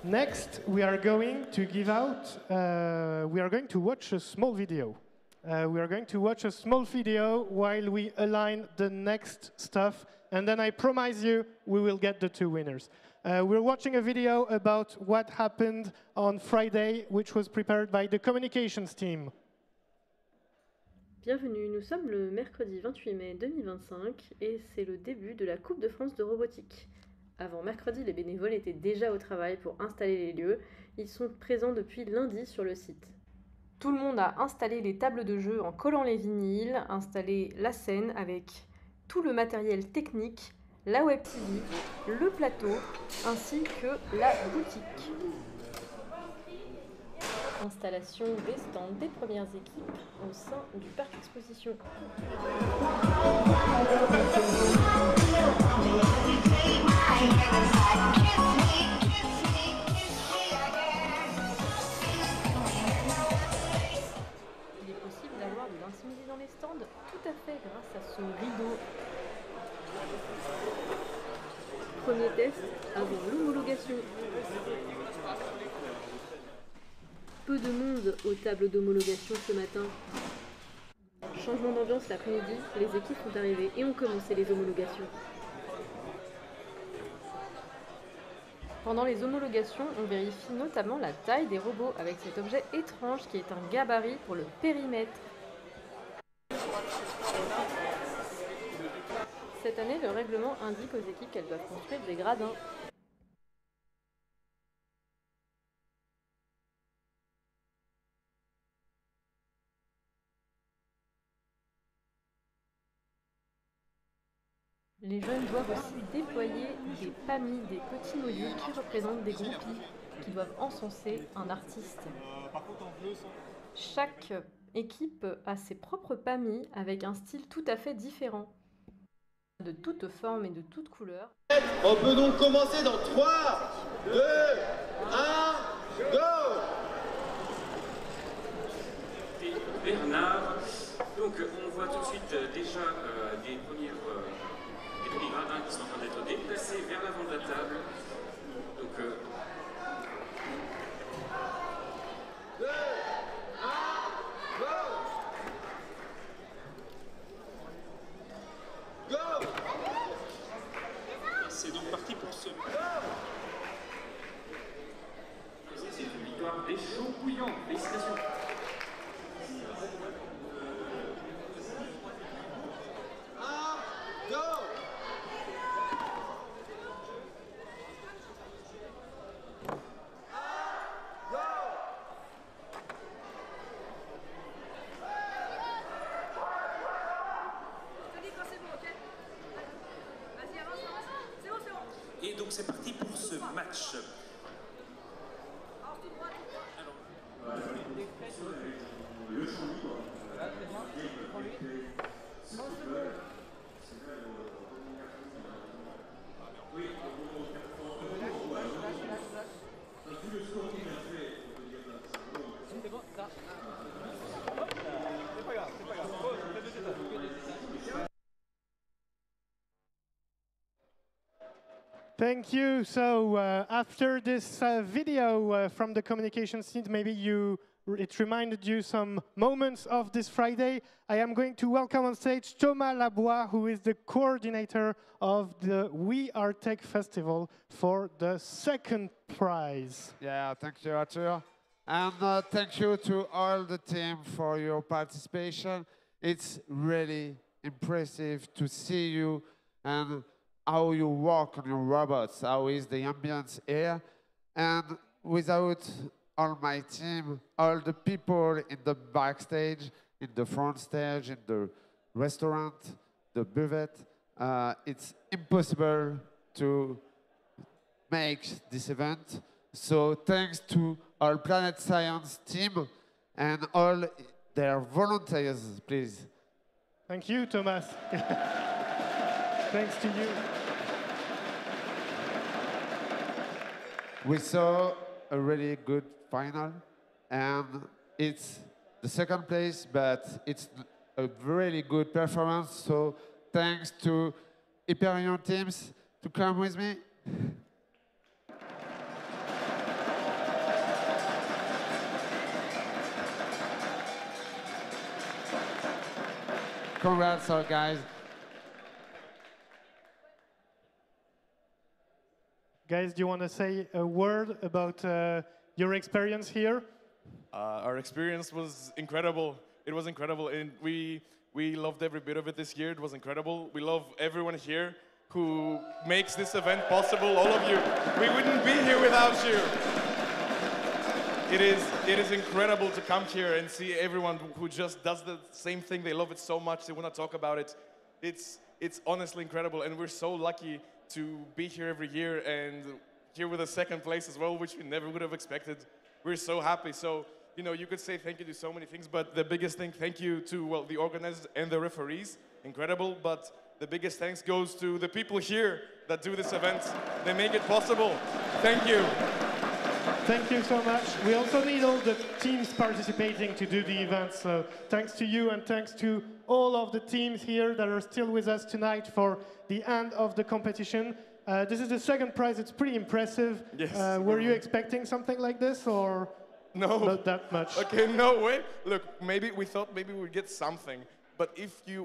next we are going to give out, we are going to watch a small video. We are going to watch a small video while we align the next stuff, and then I promise you we will get the 2 winners. We're watching a video about what happened on Friday, which was prepared by the communications team. Bienvenue, nous sommes le mercredi 28 mai 2025 et c'est le début de la Coupe de France de robotique. Avant mercredi, les bénévoles étaient déjà au travail pour installer les lieux. Ils sont présents depuis lundi sur le site. Tout le monde a installé les tables de jeu en collant les vinyles, installé la scène avec tout le matériel technique, la web TV, le plateau, ainsi que la boutique. Installation des stands des premières équipes au sein du parc exposition. Il est possible d'avoir de l'intimité dans les stands, tout à fait grâce à ce rideau. Premier test avant l'homologation. Peu de monde aux tables d'homologation ce matin. Changement d'ambiance l'après-midi, les équipes sont arrivées et ont commencé les homologations. Pendant les homologations, on vérifie notamment la taille des robots avec cet objet étrange qui est un gabarit pour le périmètre. Cette année, le règlement indique aux équipes qu'elles doivent construire des gradins. Les jeunes doivent aussi déployer des PAMI, des petits modules qui représentent des groupies, qui doivent encenser un artiste. Chaque équipe a ses propres PAMI avec un style tout à fait différent. De toutes formes et de toutes couleurs. On peut donc commencer dans 3, 2, 1, go! Et Bernard, donc on voit tout de suite déjà des premiers gradins qui sont en train d'être déplacés vers l'avant de la table. Donc Et donc c'est parti pour ce match. Thank you. So after this video from the communications team, maybe it reminded you some moments of this Friday. I am going to welcome on stage Thomas Labois, who is the coordinator of the We Are Tech Festival for the second prize. Yeah, thank you, Arthur. And thank you to all the team for your participation. It's really impressive to see you and how you work on your robots, how is the ambience here. And without all my team, all the people in the backstage, in the front stage, in the restaurant, the buffet, it's impossible to make this event. So thanks to our Planète Science team and all their volunteers, please. Thank you, Thomas. Thanks to you. We saw a really good final, and it's the second place, but it's a really good performance. So thanks to Hyperion teams to come with me. Congrats, all guys. Guys, do you want to say a word about your experience here? Our experience was incredible. It was incredible, and we loved every bit of it this year. It was incredible. We love everyone here who makes this event possible, all of you. We wouldn't be here without you. It is incredible to come here and see everyone who just does the same thing. They love it so much. They want to talk about it. It's honestly incredible, and we're so lucky to be here every year and here with a second place as well, which we never would have expected. We're so happy. So, you know, you could say thank you to so many things, but the biggest thing, thank you to, well, the organizers and the referees. Incredible, but the biggest thanks goes to the people here that do this event. They make it possible. Thank you. Thank you so much. We also need all the teams participating to do the event. So thanks to you and thanks to all of the teams here that are still with us tonight for the end of the competition. This is the second prize. It's pretty impressive. Yes. Were you expecting something like this or not that much? Okay, no way. Look, we thought maybe we'd get something. But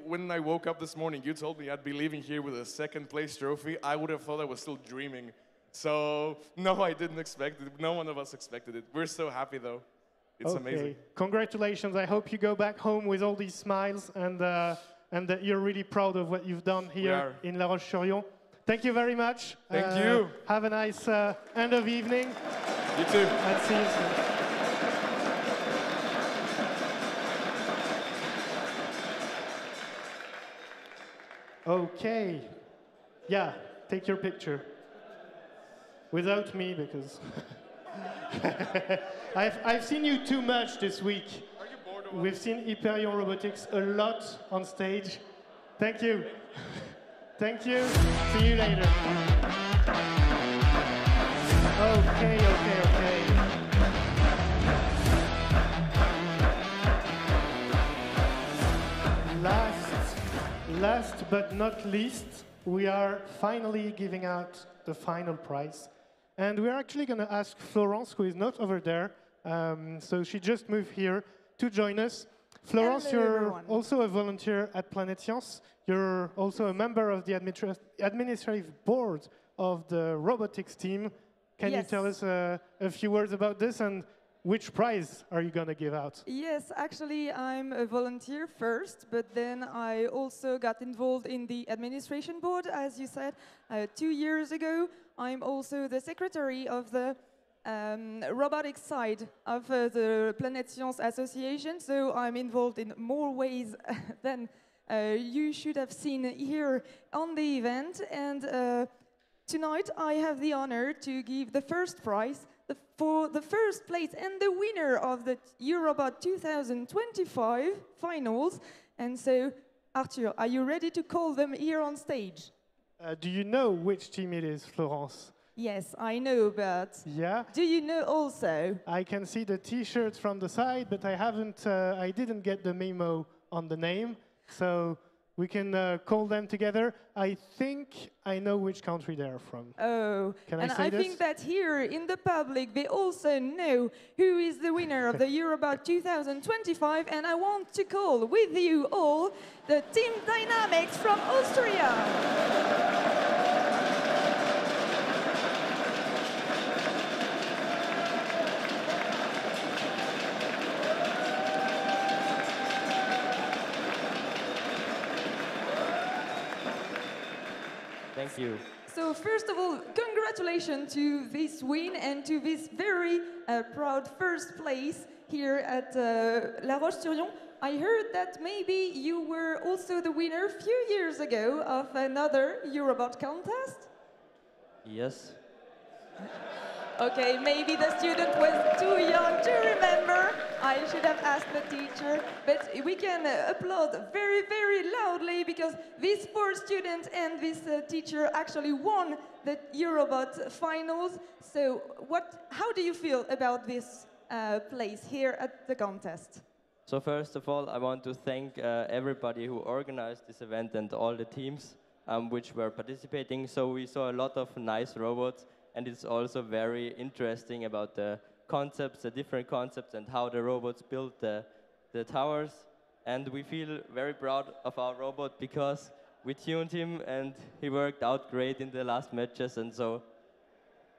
when I woke up this morning, you told me I'd be leaving here with a second place trophy, I would have thought I was still dreaming. So, no, I didn't expect it. No one of us expected it. We're so happy, though. It's amazing. Congratulations. I hope you go back home with all these smiles and that you're really proud of what you've done here in La Roche-Sur-Yon. Thank you very much. Thank you. Have a nice end of evening. You too. And see you soon. Okay. Yeah, take your picture. Without me, because I've seen you too much this week. Are you bored? We've seen Hyperion Robotics a lot on stage. Thank you. Thank you. See you later. Okay. Last but not least, we are finally giving out the final prize. And we're actually going to ask Florence, who is not over there, so she just moved here to join us. Florence, hello, you're everyone. also a volunteer at Planète Sciences. You're also a member of the administrative board of the robotics team. Can you tell us a few words about this and which prize are you going to give out? Yes, actually, I'm a volunteer first, but then I also got involved in the administration board, as you said, 2 years ago. I'm also the secretary of the robotics side of the Planète Sciences Association, so I'm involved in more ways than you should have seen here on the event. And tonight I have the honor to give the first prize for the first place and the winner of the Eurobot 2025 finals. And so, Arthur, are you ready to call them here on stage? Do you know which team it is, Florence? Yes, I know, but yeah. Do you know also? I can see the T-shirts from the side, but I didn't get the memo on the name, so we can call them together. I think I know which country they are from. Oh, can and I say I this? think that here in the public they also know who is the winner of the Eurobot 2025, and I want to call with you all the Team Dynamics from Austria. Thank you. So first of all, congratulations to this win and to this very proud first place here at La Roche-Sur-Yon. I heard that maybe you were also the winner a few years ago of another Eurobot contest? Yes. Okay, maybe the student was too young to remember. I should have asked the teacher. But we can applaud very, very loudly because these four students and this teacher actually won the Eurobot finals. So how do you feel about this place here at the contest? So first of all, I want to thank everybody who organized this event and all the teams which were participating. So we saw a lot of nice robots. And it's also very interesting about the concepts, the different concepts, and how the robots build the towers. And we feel very proud of our robot because we tuned him and he worked out great in the last matches. And so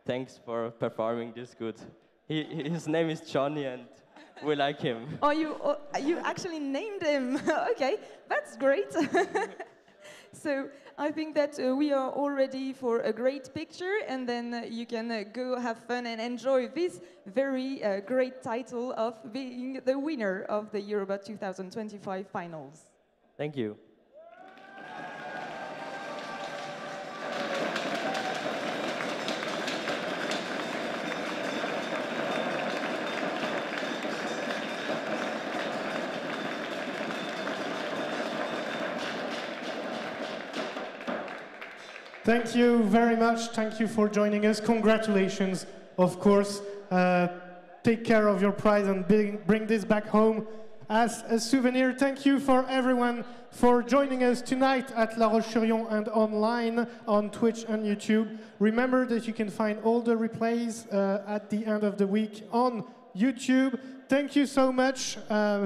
thanks for performing this good. His name is Johnny and we like him. Oh, you actually named him. Okay, that's great. So I think that we are all ready for a great picture, and then you can go have fun and enjoy this very great title of being the winner of the Eurobot 2025 finals. Thank you. Thank you very much. Thank you for joining us. Congratulations, of course. Take care of your prize and bring this back home as a souvenir. Thank you for everyone for joining us tonight at La Roche-Sur-Yon and online on Twitch and YouTube. Remember that you can find all the replays at the end of the week on YouTube. Thank you so much.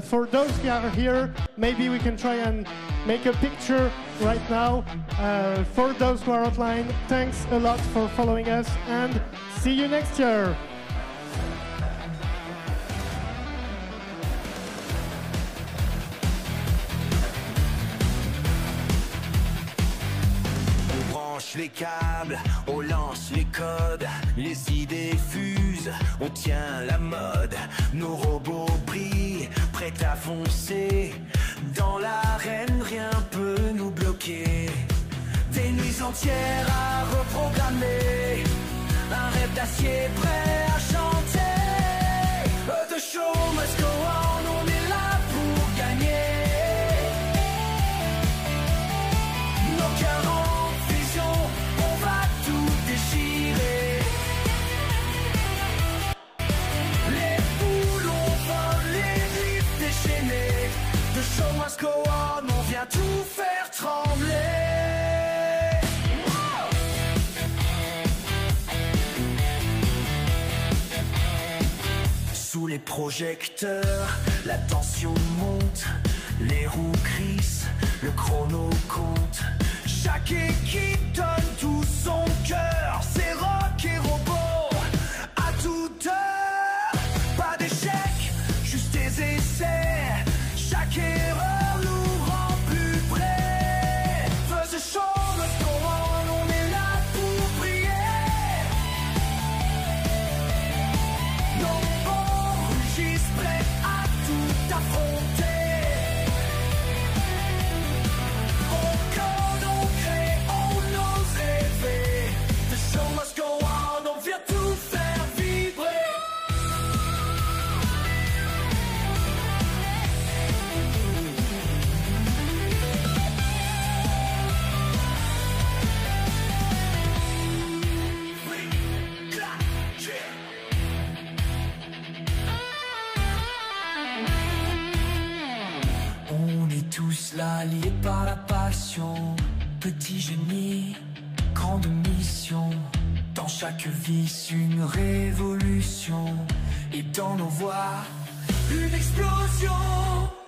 For those who are here, maybe we can try and make a picture right now. For those who are online, thanks a lot for following us and see you next year. On branche les câbles, on lance les codes, les idées fusent, on tient la mode. Nos robots brillent, prêts à foncer. Dans l'arène, rien peut nous bloquer. Des nuits entières à reprogrammer, un rêve d'acier prêt à chanter. The show must go on, on est là pour gagner. Nos cœurs en fusion, on va tout déchirer. Les boulons volent, les nuits déchaînées. The show must go on, on vient tout faire trembler. Sous les projecteurs, la tension monte, les roues crissent, le chrono compte. Chaque équipe donne tout son cœur, c'est rock et robot à toute heure. Pas d'échec, juste des essais. Chaque erreur nous rend plus près. The show must go on, on est là pour briller. Nos bons rugissent prêts à tout affronter. On code, on crée, on ose rêver. The alliés par la passion. Petit génie, grande mission. Dans chaque vice, une révolution. Et dans nos voix, une explosion.